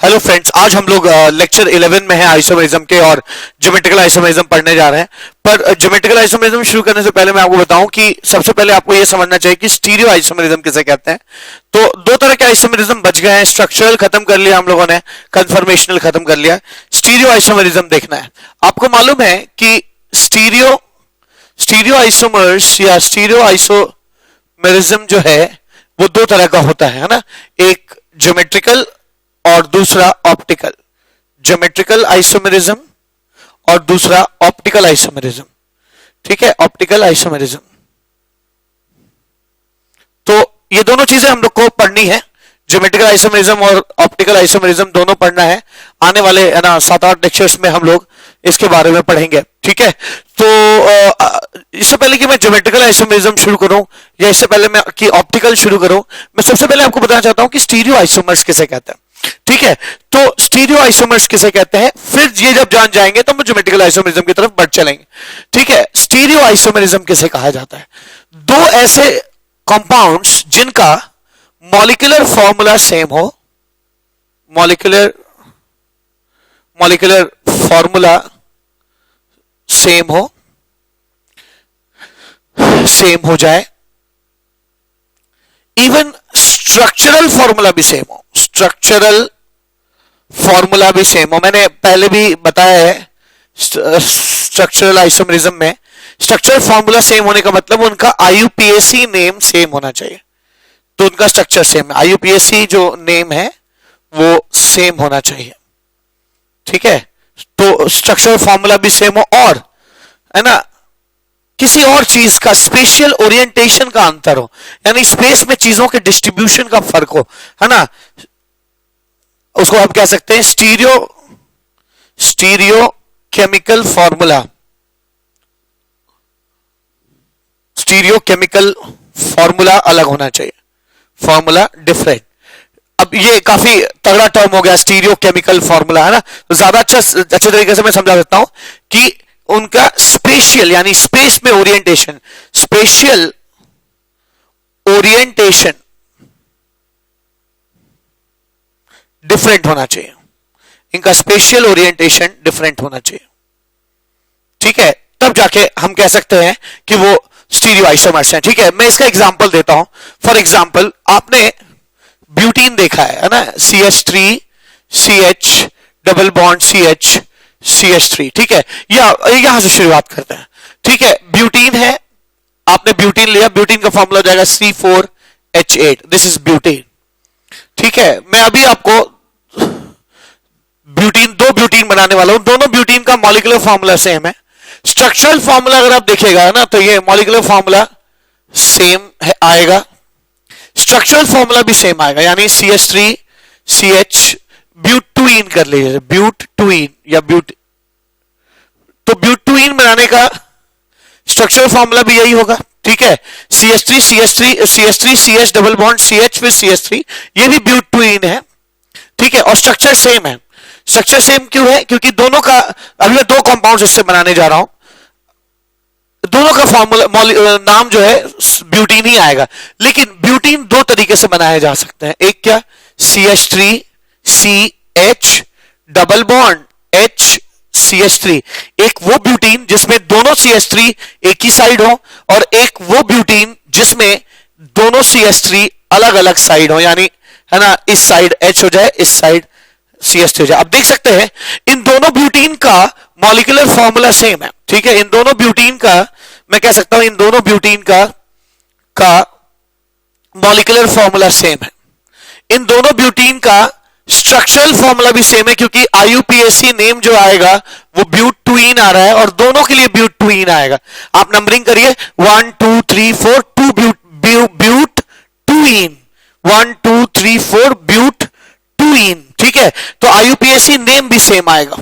Hello friends, आज हम लोग लेक्चर 11 में है आइसोमेरिज्म के और ज्योमेट्रिकल आइसोमेरिज्म पढ़ने जा रहे हैं। पर ज्योमेट्रिकल आइसोमेरिज्म शुरू करने से पहले मैं आपको बताऊं कि सबसे पहले आपको यह समझना चाहिए कि स्टीरियो आइसोमेरिज्म किसे कहते हैं। तो दो तरह के आइसोमेरिज्म बच गए हैं, स्ट्रक्चरल खत्म कर लिया हम लोगों ने, कन्फर्मेशनल खत्म कर लिया, स्टीरियो आइसोमेरिज्म देखना है। आपको मालूम है कि स्टीरियो आइसोमर्स या स्टीरियो आइसोमेरिज्म जो है वो दो तरह का होता है ना, एक ज्योमेट्रिकल और दूसरा ऑप्टिकल। ज्योमेट्रिकल आइसोमेरिज्म और दूसरा ऑप्टिकल आइसोमेरिज्म। ठीक है, ऑप्टिकल आइसोमेरिज्म। तो ये दोनों चीजें हम लोग को पढ़नी है, ज्योमेट्रिकल आइसोमेरिज्म और ऑप्टिकल आइसोमेरिज्म दोनों पढ़ना है। आने वाले है ना 7-8 लेक्चर्स में हम लोग इसके बारे में पढ़ेंगे। ठीक है, तो इससे पहले कि मैं ज्योमेट्रिकल आइसोमेरिज्म शुरू करूं या इससे पहले मैं कि ऑप्टिकल शुरू करूं, मैं सबसे पहले आपको बताना चाहता हूं कि स्टीरियो आइसोमर्स किसे कहते हैं। ठीक है, तो स्टीरियो आइसोमर्स किसे कहते हैं, फिर ये जब जान जाएंगे तो हम ज्योमेट्रिकल आइसोमेरिज्म की तरफ बढ़ चलेंगे। ठीक है, स्टीरियो आइसोमेरिज्म किसे कहा जाता है? दो ऐसे कंपाउंड्स जिनका मॉलिक्यूलर फॉर्मूला सेम हो, मॉलिक्यूलर फॉर्मूला सेम हो जाए, इवन स्ट्रक्चरल फॉर्मूला भी सेम हो, स्ट्रक्चरल फॉर्मूला भी सेम हो। मैंने पहले भी बताया है स्ट्रक्चरल आइसोमेरिज्म में स्ट्रक्चरल फॉर्मूला सेम होने का मतलब उनका आईयूपीएसी नेम सेम होना चाहिए, तो उनका स्ट्रक्चर सेम है। आईयूपीएसी जो नेम है वो सेम होना चाहिए। ठीक है, तो स्ट्रक्चरल फॉर्मूला भी सेम हो और है ना किसी और चीज का स्पेशियल ओरिएंटेशन का अंतर हो, यानी स्पेस में चीजों के डिस्ट्रीब्यूशन का फर्क हो, है ना, उसको आप कह सकते हैं stereo chemical formula. Stereo chemical formula अलग होना चाहिए, फॉर्मूला डिफरेंट। अब ये काफी तगड़ा टर्म हो गया स्टीरियो केमिकल फॉर्मूला, है ना, तो ज्यादा अच्छे तरीके से मैं समझा सकता हूं कि उनका स्पेशियल यानी स्पेस में ओरिएंटेशन, स्पेशियल ओरिएंटेशन डिफरेंट होना चाहिए, इनका स्पेशियल ओरिएंटेशन डिफरेंट होना चाहिए। ठीक है, तब जाके हम कह सकते हैं कि वो स्टीरियो आइसोमर्स हैं। ठीक है, मैं इसका एग्जांपल देता हूं। फॉर एग्जांपल आपने ब्यूटीन देखा है ना, CH3 CH double bond CH CH3। ठीक है, यहां से शुरुआत करते हैं। ठीक है, ब्यूटीन है, आपने ब्यूटीन लिया, ब्यूटीन का फॉर्मूला हो जाएगा C4H8, दिस इज ब्यूटीन। ठीक है, मैं अभी आपको दो ब्यूटीन बनाने वाला हूं, दोनों ब्यूटीन का मॉलिक्यूलर फॉर्मूला सेम है। स्ट्रक्चरल फॉर्मूला अगर आप देखिएगा ना तो ये मॉलिक्यूलर फॉर्मूला सेम है आएगा, स्ट्रक्चरल फॉर्मूला भी सेम आएगा, यानी CH3 CH ब्यूटुइन कर लीजिए, ब्यूटुइन या तो ब्यूटुइन बनाने का स्ट्रक्चरल फॉर्मूला भी यही होगा। ठीक है, CH3 CH double bond CH फिर CH3, ये भी ब्यूटुइन है। ठीक है, और स्ट्रक्चर सेम है। स्ट्रक्चर सेम क्यों है? क्योंकि दोनों का, अभी मैं दो कंपाउंड्स इससे बनाने जा रहा हूं, दोनों का फॉर्मूला नाम जो है ब्यूटीन ही आएगा, लेकिन ब्यूटीन दो तरीके से बनाया जा सकता है। एक क्या, CH3 CH double bond H CH3, एक वो ब्यूटीन जिसमें दोनों CH3 एक ही साइड हो, और एक वो ब्यूटीन जिसमें दोनों CH3 अलग अलग साइड हो, यानी है ना, इस साइड H हो जाए, इस साइड CH3 हो जाए। अब देख सकते हैं इन दोनों ब्यूटीन का मॉलिक्यूलर फॉर्मूला सेम है। ठीक है, इन दोनों ब्यूटीन का, मैं कह सकता हूं इन दोनों ब्यूटीन का मॉलिक्यूलर फॉर्मूला सेम है। इन दोनों ब्यूटीन का स्ट्रक्चरल फॉर्मूला भी सेम है, क्योंकि आईयूपीएसी नेम जो आएगा वो ब्यूटुइन आ रहा है और दोनों के लिए ब्यूटुइन आएगा। आप नंबरिंग करिए 1 2 3 4 2 ब्यूटुइन 1 2 3 4 ब्यूटुइन। ठीक है, तो आईयूपीएसी नेम भी सेम आएगा,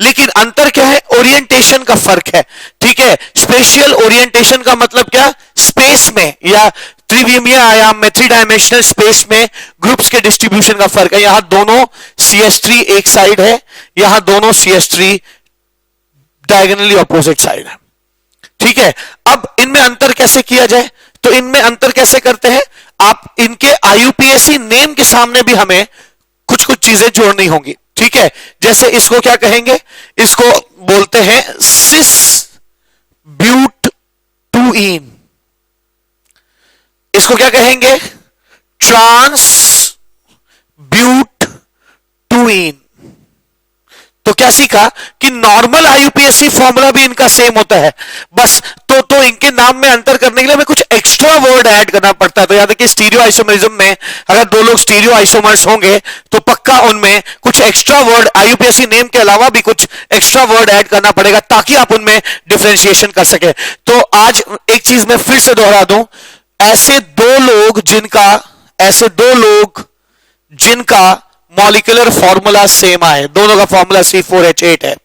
लेकिन अंतर क्या है? ओरिएंटेशन का फर्क है। ठीक है, स्पेशियल ओरिएंटेशन का मतलब क्या? स्पेस में या त्रिविमीय आयाम में, 3 डायमेंशनल स्पेस में ग्रुप्स के डिस्ट्रीब्यूशन का फर्क है। यहां दोनों CH3 एक साइड है, यहां दोनों CH3 डायगोनली ऑपोजिट साइड है। ठीक है, अब इनमें अंतर कैसे किया जाए? तो इनमें अंतर कैसे करते हैं? आप इनके आईयूपीएसी नेम के सामने भी हमें कुछ कुछ चीजें जोड़नी होंगी, ठीक है। जैसे इसको क्या कहेंगे, इसको बोलते हैं सिस ब्यूट टू इन, इसको क्या कहेंगे, ट्रांस ब्यूट टू इन। तो क्या सीखा कि नॉर्मल आईयूपीएसी फॉर्मूला भी इनका सेम होता है, बस तो इनके नाम में अंतर करने के लिए हमें कुछ एक्स्ट्रा वर्ड ऐड करना पड़ता है। तो याद है कि स्टीरियो आइसोमरिज्म में अगर दो लोग स्टीरियो आइसोमर्स होंगे तो पक्का उनमें कुछ एक्स्ट्रा वर्ड, आईयूपीएसी नेम के अलावा भी कुछ एक्स्ट्रा वर्ड ऐड करना पड़ेगा ताकि आप उनमें डिफरेंशिएशन कर सके। तो आज एक चीज मैं फिर से दोहरा दूं, ऐसे दो लोग जिनका मॉलिक्यूलर फॉर्मूला सेम आए, दोनों का फॉर्मूला C4H8 है,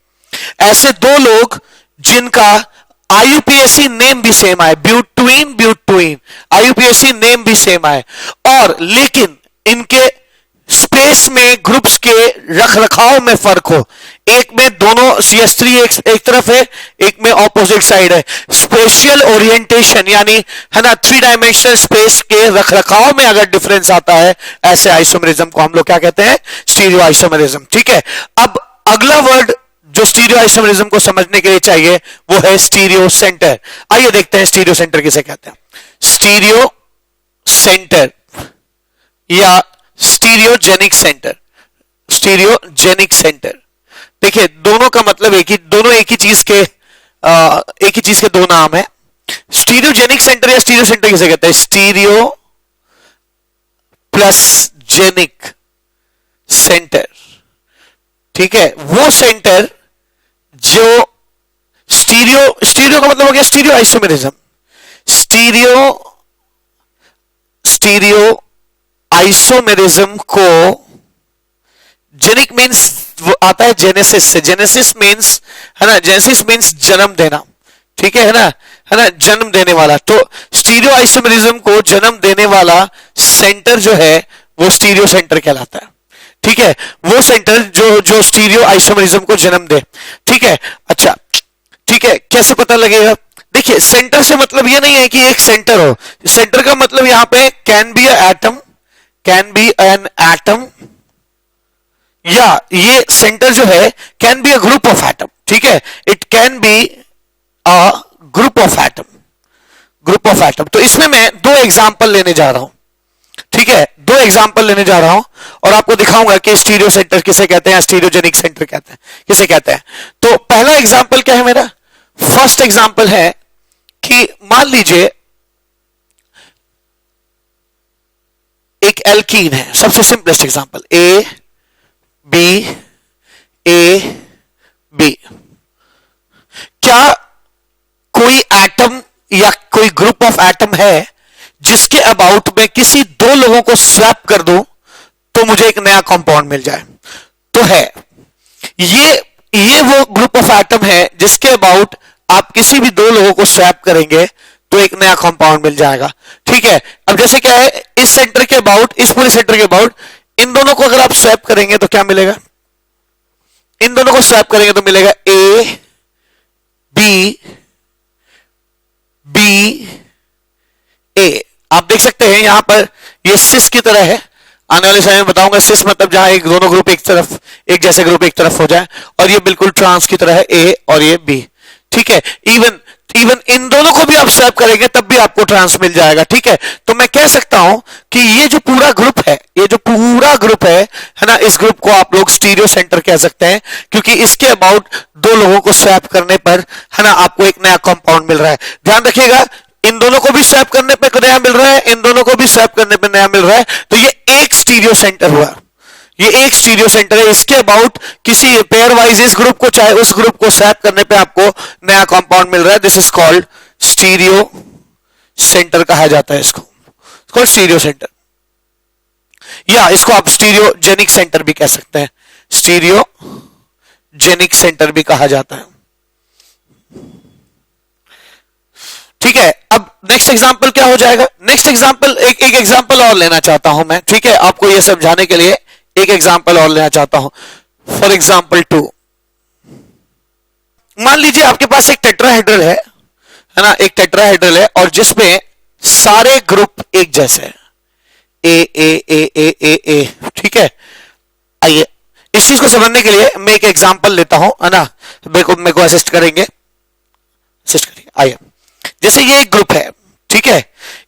ऐसे दो लोग जिनका आईयूपीएसी नेम भी सेम आए, ब्यूटूइन आईयूपीएसी नेम भी सेम आए, और लेकिन इनके स्पेस में ग्रुप्स के रखरखाव में फर्क हो, एक में दोनों CH3 एक तरफ है, एक में ऑपोजिट साइड है, स्पेशियल ओरिएंटेशन यानी है ना 3 डायमेंशनल स्पेस के रखरखाव में अगर डिफरेंस आता है, ऐसे आइसोमरिज्म को हम लोग क्या कहते हैं, स्टीरियो आइसोमरिज्म, ठीक है। अब अगला वर्ड जो स्टीरियो आइसोमरिज्म को समझने के लिए चाहिए वो है स्टीरियो सेंटर। आइए देखते हैं स्टीरियो सेंटर किसे कहते हैं। स्टीरियो सेंटर या स्टीरियोजेनिक सेंटर, स्टीरियोजेनिक सेंटर, देखिए दोनों का मतलब दोनों एक ही चीज के दो नाम है। स्टीरियोजेनिक सेंटर या स्टीरियो सेंटर किसे कहते हैं, स्टीरियो प्लस जेनिक सेंटर, ठीक है। वो सेंटर जो स्टीरियो का मतलब हो गया स्टीरियो आइसोमेरिज्म, स्टीरियो आइसोमेरिज्म को जेनिक मीन्स वो आता है जेनेसिस से, जेनेसिस मीन्स है ना, जेनेसिस मीन्स जन्म देना, ठीक है ना, जन्म देने वाला। तो स्टीरियो आइसोमेरिज्म को जन्म देने वाला सेंटर जो है वो स्टीरियो सेंटर कहलाता है, ठीक है। वो सेंटर जो स्टीरियो आइसोमेरिज्म को जन्म दे, ठीक है। अच्छा, ठीक है, कैसे पता लगेगा, देखिए सेंटर से मतलब ये नहीं है कि एक सेंटर हो, सेंटर का मतलब यहां पे कैन बी एन एटम, या ये सेंटर जो है can be a group of atom, ठीक है, it can be a group of atom. तो इसमें मैं दो एग्जांपल लेने जा रहा हूं, ठीक है, दो एग्जांपल लेने जा रहा हूं और आपको दिखाऊंगा कि स्टीरियो सेंटर किसे कहते हैं, स्टीरियोजेनिक सेंटर किसे कहते हैं। तो पहला एग्जांपल क्या है मेरा, फर्स्ट एग्जांपल है कि मान लीजिए एक एल्कीन है, सबसे सिंपलेस्ट एग्जांपल ए बी। क्या कोई एटम या कोई ग्रुप ऑफ एटम है जिसके अबाउट में किसी दो लोगों को स्वैप कर दूं तो मुझे एक नया कंपाउंड मिल जाए? तो है, ये वो ग्रुप ऑफ एटम है जिसके अबाउट आप किसी भी दो लोगों को स्वैप करेंगे तो एक नया कंपाउंड मिल जाएगा, ठीक है। अब जैसे क्या है, इस सेंटर के अबाउट, इस पूरे सेंटर के अबाउट इन दोनों को अगर आप स्वैप करेंगे तो क्या मिलेगा, इन दोनों को स्वैप करेंगे तो मिलेगा ए बी ए। आप देख सकते हैं यहां पर ये सिस की तरह है, आने वाले समय में बताऊंगा सिस मतलब जहां एक दोनों ग्रुप एक जैसे ग्रुप एक तरफ हो जाए, और ये बिल्कुल ट्रांस की तरह है ए और ये बी, ठीक है। इवन इन दोनों को भी आप स्वैप करेंगे तब भी आपको ट्रांस मिल जाएगा, ठीक है। तो मैं कह सकता हूं कि ये जो पूरा ग्रुप है ना, इस ग्रुप को आप लोग स्टीरियो सेंटर कह सकते हैं, क्योंकि इसके अबाउट दो लोगों को स्वैप करने पर है ना आपको एक नया कंपाउंड मिल रहा है। ध्यान रखिएगा, इन दोनों को भी स्वैप करने पर नया मिल रहा है, इन दोनों को भी स्वैप करने पर नया मिल रहा है, तो ये एक स्टीरियो सेंटर हुआ, ये एक स्टीरियो सेंटर है। इसके अबाउट किसी पेयर वाइज इस ग्रुप को चाहे उस ग्रुप को स्वैप करने पे आपको नया कंपाउंड मिल रहा है। This is called stereo centre कहा जाता है, इसको स्टीरियो सेंटर, या इसको आप स्टीरियोजेनिक सेंटर भी कह सकते हैं, स्टीरियोजेनिक सेंटर भी कहा जाता है, ठीक है। अब नेक्स्ट एग्जांपल क्या हो जाएगा, नेक्स्ट एग्जांपल एक एग्जांपल और लेना चाहता हूं मैं, ठीक है, आपको यह समझाने के लिए एक एग्जांपल और लेना चाहता हूं। फॉर एग्जांपल 2, मान लीजिए आपके पास एक टेट्राहेड्रल है ना, एक टेट्राहेड्रल है और जिसमें सारे ग्रुप एक जैसे हैं, ए, ठीक है। आइए इस चीज को समझने के लिए मैं एक एग्जांपल लेता हूं, है ना, मेरे को असिस्ट करेंगे, असिस्ट करिए। आइए, जैसे ये एक ग्रुप है, ठीक है,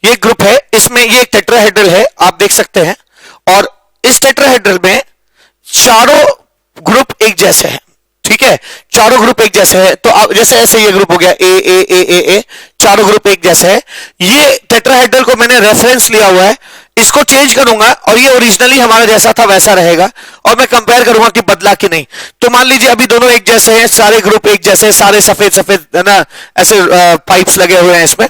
ये एक ग्रुप है, इसमें ये एक टेट्राहेड्रल है, आप देख सकते हैं, और इस टेट्राहेड्रल में चारों ग्रुप एक जैसे हैं, ठीक है, चारों ग्रुप एक जैसे हैं। तो अब जैसे ऐसे ये ग्रुप हो गया ए ए ए ए ए, चारों ग्रुप एक जैसे हैं। ये टेट्राहेड्रल को मैंने रेफरेंस लिया हुआ है, इसको चेंज करूंगा और ये ओरिजिनली हमारा जैसा था वैसा रहेगा, और मैं कंपेयर करूंगा कि बदला कि नहीं। तो मान लीजिए अभी दोनों एक जैसे हैं, सारे ग्रुप एक जैसे हैं, सारे सफेद सफेद, है ना, ऐसे पाइप्स लगे हुए हैं इसमें।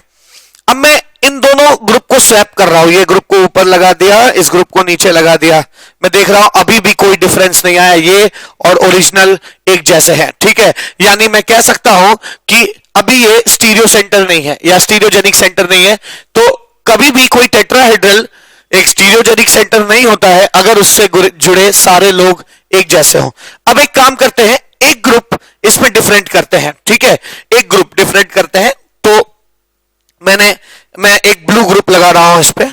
अब मैं इन दोनों ग्रुप को स्वैप कर रहा हूं, ये ग्रुप को ऊपर लगा दिया, इस ग्रुप को नीचे लगा दिया, मैं देख रहा हूं अभी भी कोई डिफरेंस नहीं आया, ये और ओरिजिनल एक जैसे हैं, ठीक है। यानी मैं कह सकता हूं कि अभी ये स्टीरियो सेंटर नहीं है या स्टीरियोजेनिक सेंटर नहीं है। तो कभी भी कोई टेट्राहेड्रल एक स्टीरियोजेनिक सेंटर नहीं होता है अगर उससे जुड़े सारे लोग एक जैसे हों। अब एक काम करते हैं, एक ग्रुप इसमें डिफरेंट करते हैं, ठीक है, एक ग्रुप डिफरेंट करते हैं। तो मैं एक ब्लू ग्रुप लगा रहा हूं इस पे,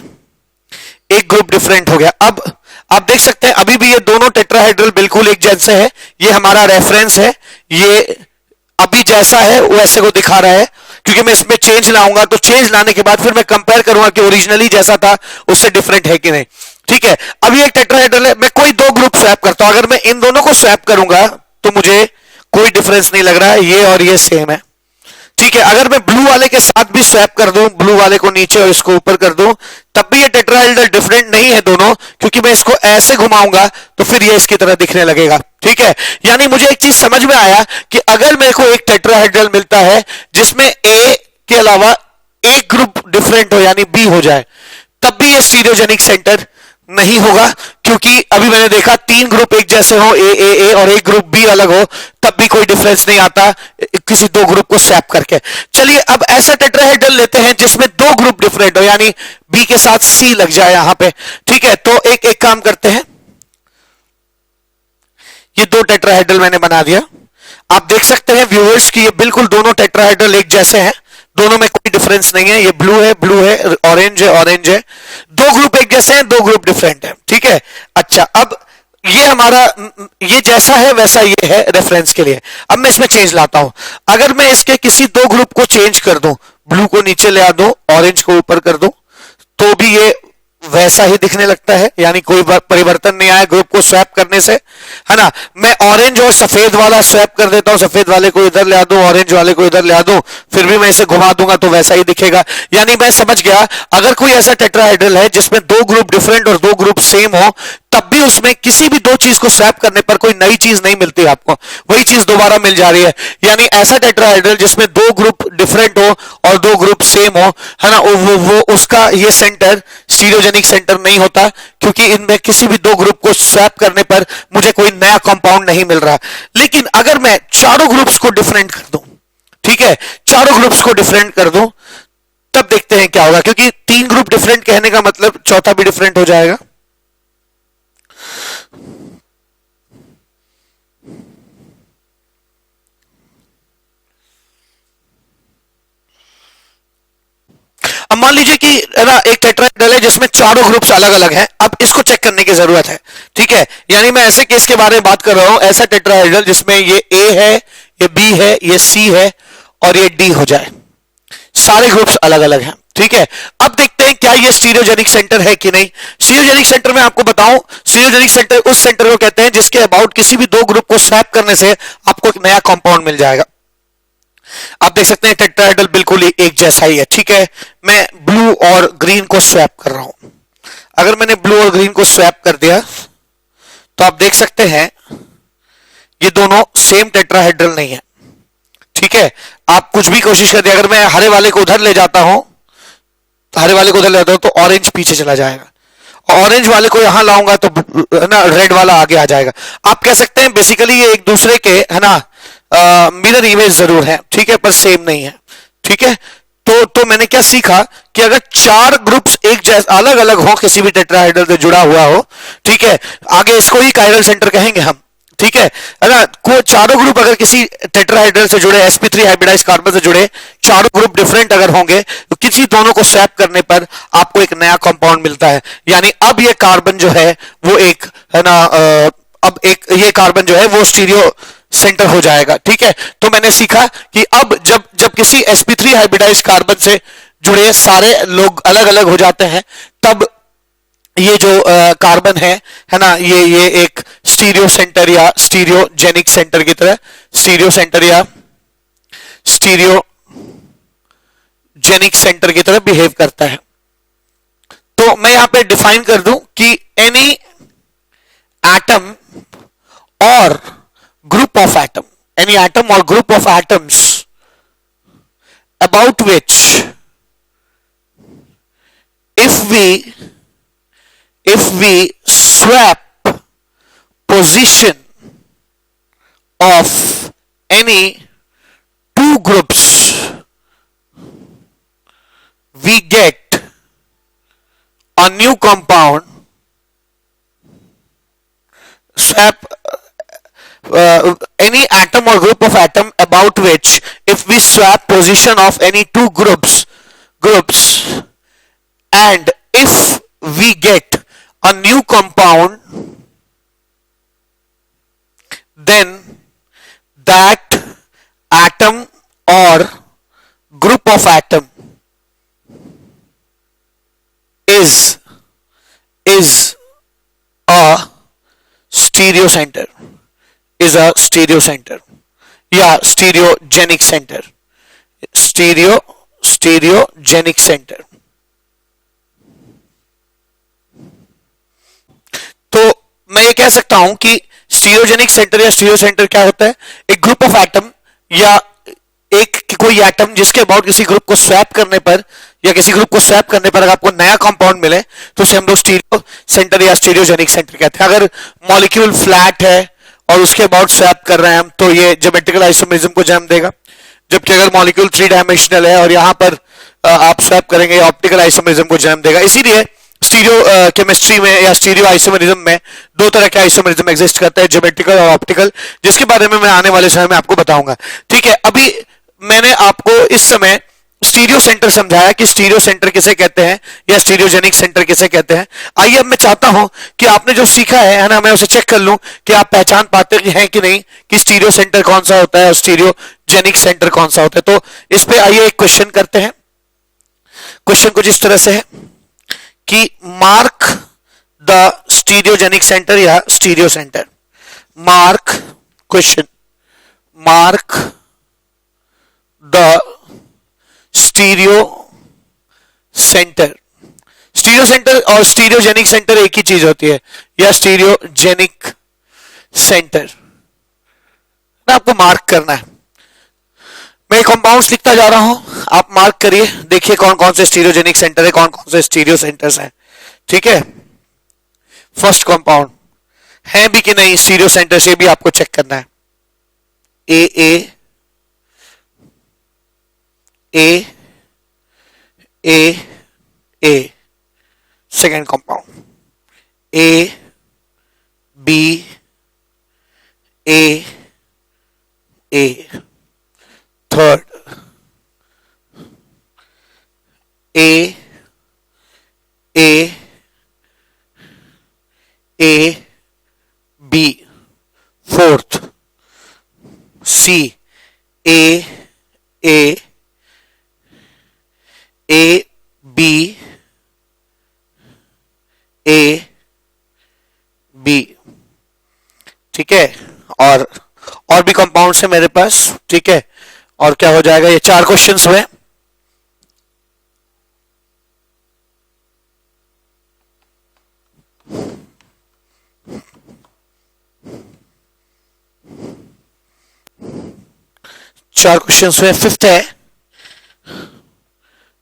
एक ग्रुप डिफरेंट हो गया। अब आप देख सकते हैं अभी भी ये दोनों टेट्राहेड्रल बिल्कुल एक जैसे है, ये हमारा रेफरेंस है, ये अभी जैसा है वैसे को दिखा रहा है, क्योंकि मैं इसमें चेंज लाऊंगा, तो चेंज लाने के बाद फिर मैं कंपेयर करूंगा कि ओरिजिनली जैसा था उससे डिफरेंट है कि नहीं, ठीक है। अभी एक टेट्राहेड्रल है, मैं कोई दो ग्रुप स्वैप करता हूं, अगर मैं इन दोनों को स्वैप करूंगा तो मुझे कोई डिफरेंस नहीं लग रहा है, ये और ये सेम है, ठीक है। अगर मैं ब्लू वाले के साथ भी स्वैप कर दूं, ब्लू वाले को नीचे और इसको ऊपर कर दूं, तब भी ये टेट्राहेड्रल डिफरेंट नहीं है दोनों, क्योंकि मैं इसको ऐसे घुमाऊंगा तो फिर ये इसकी तरह दिखने लगेगा, ठीक है। यानी मुझे एक चीज समझ में आया कि अगर मेरे को एक टेट्राहेड्रल मिलता है जिसमें ए के अलावा एक ग्रुप डिफरेंट हो यानी बी हो जाए, तब भी ये स्टीरियोजेनिक सेंटर नहीं होगा, क्योंकि अभी मैंने देखा तीन ग्रुप एक जैसे हो ए ए ए और एक ग्रुप बी अलग हो, तब भी कोई डिफरेंस नहीं आता किसी दो ग्रुप को स्वैप करके। चलिए अब ऐसा टेट्राहेड्रल लेते हैं जिसमें दो ग्रुप डिफरेंट हो, यानी बी के साथ सी लग जाए यहां पे, ठीक है। तो एक काम करते हैं, ये दो टेट्राहेड्रल मैंने बना दिया, आप देख सकते हैं व्यूअर्स कि ये बिल्कुल दोनों टेट्राहेड्रल एक जैसे हैं, दोनों में कोई डिफरेंस नहीं है, ये ब्लू है, ऑरेंज है, दो ग्रुप एक जैसे हैं, दो ग्रुप डिफरेंट है, ठीक है। अच्छा, अब ये हमारा ये जैसा है वैसा ये है रेफरेंस के लिए। अब मैं इसमें चेंज लाता हूं, अगर मैं इसके किसी दो ग्रुप को चेंज कर दूं, ब्लू को नीचे ले आ दूं, ऑरेंज को ऊपर कर दूं, तो भी ये वैसा ही दिखने लगता है, यानी कोई परिवर्तन नहीं आया ग्रुप को स्वैप करने से, है ना। मैं ऑरेंज और सफेद वाला स्वैप कर देता हूं, सफेद वाले को इधर ले आ दूं, ऑरेंज वाले को इधर ले आ दूं, फिर भी मैं इसे घुमा दूंगा तो वैसा ही दिखेगा। यानी मैं समझ गया, अगर कोई ऐसा टेट्राहेड्रल है जिसमें दो ग्रुप डिफरेंट और दो ग्रुप सेम हो, तब भी उसमें किसी भी दो चीज को स्वैप करने पर कोई नई चीज नहीं मिलती आपको, वही चीज दोबारा मिल जा रही है। यानी ऐसा टेट्राहेड्रल जिसमें दो ग्रुप डिफरेंट हो और दो ग्रुप सेम हो, है ना, वो उसका ये सेंटर स्टीरियोजेनिक सेंटर नहीं होता, क्योंकि इनमें किसी भी दो ग्रुप को स्वैप करने पर मुझे कोई नया कंपाउंड नहीं मिल रहा। लेकिन अगर मैं चारों ग्रुप्स को डिफरेंट कर दूं, ठीक है, चारों ग्रुप्स को डिफरेंट कर दूं, तब देखते हैं क्या होगा, क्योंकि तीन ग्रुप डिफरेंट कहने का मतलब चौथा भी डिफरेंट हो जाएगा। अब मान लीजिए कि है ना एक टेट्राहेड्रल है जिसमें चारों ग्रुप्स अलग अलग हैं, अब इसको चेक करने की जरूरत है, ठीक है। यानी मैं ऐसे केस के बारे में बात कर रहा हूं, ऐसा टेट्राहेड्रल जिसमें ये ए है, ये बी है, ये सी है और ये डी हो जाए, सारे ग्रुप्स अलग अलग हैं, ठीक है। अब देखते हैं क्या ये स्टीरियोजेनिक सेंटर है कि नहीं। स्टीरियोजेनिक सेंटर में आपको बताऊं, स्टीरियोजेनिक सेंटर उस सेंटर को कहते हैं जिसके अबाउट किसी भी दो ग्रुप को स्वैप करने से आपको एक नया कंपाउंड मिल जाएगा। आप देख सकते हैं टेट्राहेड्रल बिल्कुल एक जैसा ही है, ठीक है। मैं ब्लू और ग्रीन को स्वैप कर रहा हूं, अगर मैंने ब्लू और ग्रीन को स्वैप कर दिया तो आप देख सकते हैं ये दोनों सेम टेट्राहेड्रल नहीं है, ठीक है। आप कुछ भी कोशिश कर दिया, अगर मैं हरे वाले को उधर ले जाता हूं, हरे वाले को उधर ले जाता हूं तो ऑरेंज पीछे चला जाएगा, ऑरेंज वाले को यहां लाऊंगा तो ना रेड वाला आगे आ जाएगा। आप कह सकते हैं बेसिकली ये एक दूसरे के, है ना, मिरर इमेज जरूर है, ठीक है, पर सेम नहीं है, ठीक है। तो मैंने क्या सीखा कि अगर चार ग्रुप्स एक जैसे अलग अलग हो, किसी भी टेट्राहेड्रल से जुड़ा हुआ हो, ठीक है, आगे इसको ही कायरल सेंटर कहेंगे हम, ठीक है ना। को चारों ग्रुप अगर किसी टेट्राहेड्रल से जुड़े, sp3 हाइब्रिडाइज्ड कार्बन से जुड़े, चारों ग्रुप डिफरेंट अगर होंगे तो किसी दोनों को स्वैप करने पर आपको एक नया कंपाउंड मिलता है। यानी अब ये कार्बन जो है वो एक, है ना, अब एक ये कार्बन जो है वो स्टीरियो सेंटर हो जाएगा। ठीक है, तो मैंने सीखा कि अब जब जब किसी sp3 हाइब्रिडाइज्ड कार्बन से जुड़े सारे लोग अलग अलग हो जाते हैं, तब ये जो कार्बन है ना, ये एक स्टीरियो सेंटर या स्टीरियोजेनिक सेंटर की तरह, स्टीरियो सेंटर या स्टीरियोजेनिक सेंटर की तरह बिहेव करता है। तो मैं यहां पे डिफाइन कर दूं कि एनी एटम और group of atom, any atom or group of atoms about which if we swap position of any two groups, we get a new compound. Swap any atom or group of atom about which if we swap position of any two groups and if we get a new compound, then that atom or group of atom is a stereo center, is a stereo center या stereogenic centre, stereogenic centre. तो मैं ये कह सकता हूं कि stereogenic centre या stereo centre क्या होता है? एक ग्रुप ऑफ एटम या एक कोई एटम जिसके अबाउट किसी ग्रुप को स्वैप करने पर या किसी ग्रुप को स्वैप करने पर अगर आपको नया कंपाउंड मिले तो उसे हम लोग स्टीरियो सेंटर या स्टीरियोजेनिक सेंटर कहते हैं। अगर मॉलिक्यूल फ्लैट है और उसके अबाउट स्वैप कर रहे हैं हम, तो ये ज्योमेट्रिकल आइसोमेरिज्म को जन्म देगा। जबकि अगर मॉलिक्यूल 3 डायमेंशनल है और यहां पर आप स्वैप करेंगे, ऑप्टिकल आइसोमेरिज्म को जन्म देगा। इसीलिए स्टीरियो केमिस्ट्री में या स्टीरियो आइसोमेरिज्म में दो तरह के आइसोमेरिज्म एग्जिस्ट करता है, ज्योमेट्रिकल और ऑप्टिकल, जिसके बारे में मैं आने वाले समय में आपको बताऊंगा। ठीक है, अभी मैंने आपको इस समय स्टीरियो सेंटर समझाया कि स्टीरियो सेंटर किसे कहते हैं या स्टीरियोजेनिक सेंटर किसे कहते हैं। आइए अब मैं चाहता हूं कि आपने जो सीखा है ना, मैं उसे चेक कर लूं कि आप पहचान पाते हैं कि नहीं कि स्टीरियो सेंटर कौन सा होता है और स्टीरियोजेनिक सेंटर कौन सा होता है। तो इस पे आइए एक क्वेश्चन करते हैं। क्वेश्चन कुछ इस तरह से है कि मार्क द स्टीरियोजेनिक सेंटर या stereo centre. Mark question, mark the stereo centre. Stereo centre और स्टीरियोजेनिक सेंटर एक ही चीज होती है, या स्टीरियोजेनिक सेंटर आपको मार्क करना है। मैं कंपाउंड्स लिखता जा रहा हूं, आप मार्क करिए, देखिए कौन कौन से स्टीरियोजेनिक सेंटर है, कौन कौन से स्टीरियो सेंटर्स हैं। ठीक है, फर्स्ट कंपाउंड है भी कि नहीं स्टीरियो सेंटर, से भी आपको चेक करना है। A A A A second compound, A B A A third, A A A B fourth, C A A A B A B. ठीक है, और भी कंपाउंड्स है मेरे पास। ठीक है, और क्या हो जाएगा, ये 4 क्वेश्चंस हुए।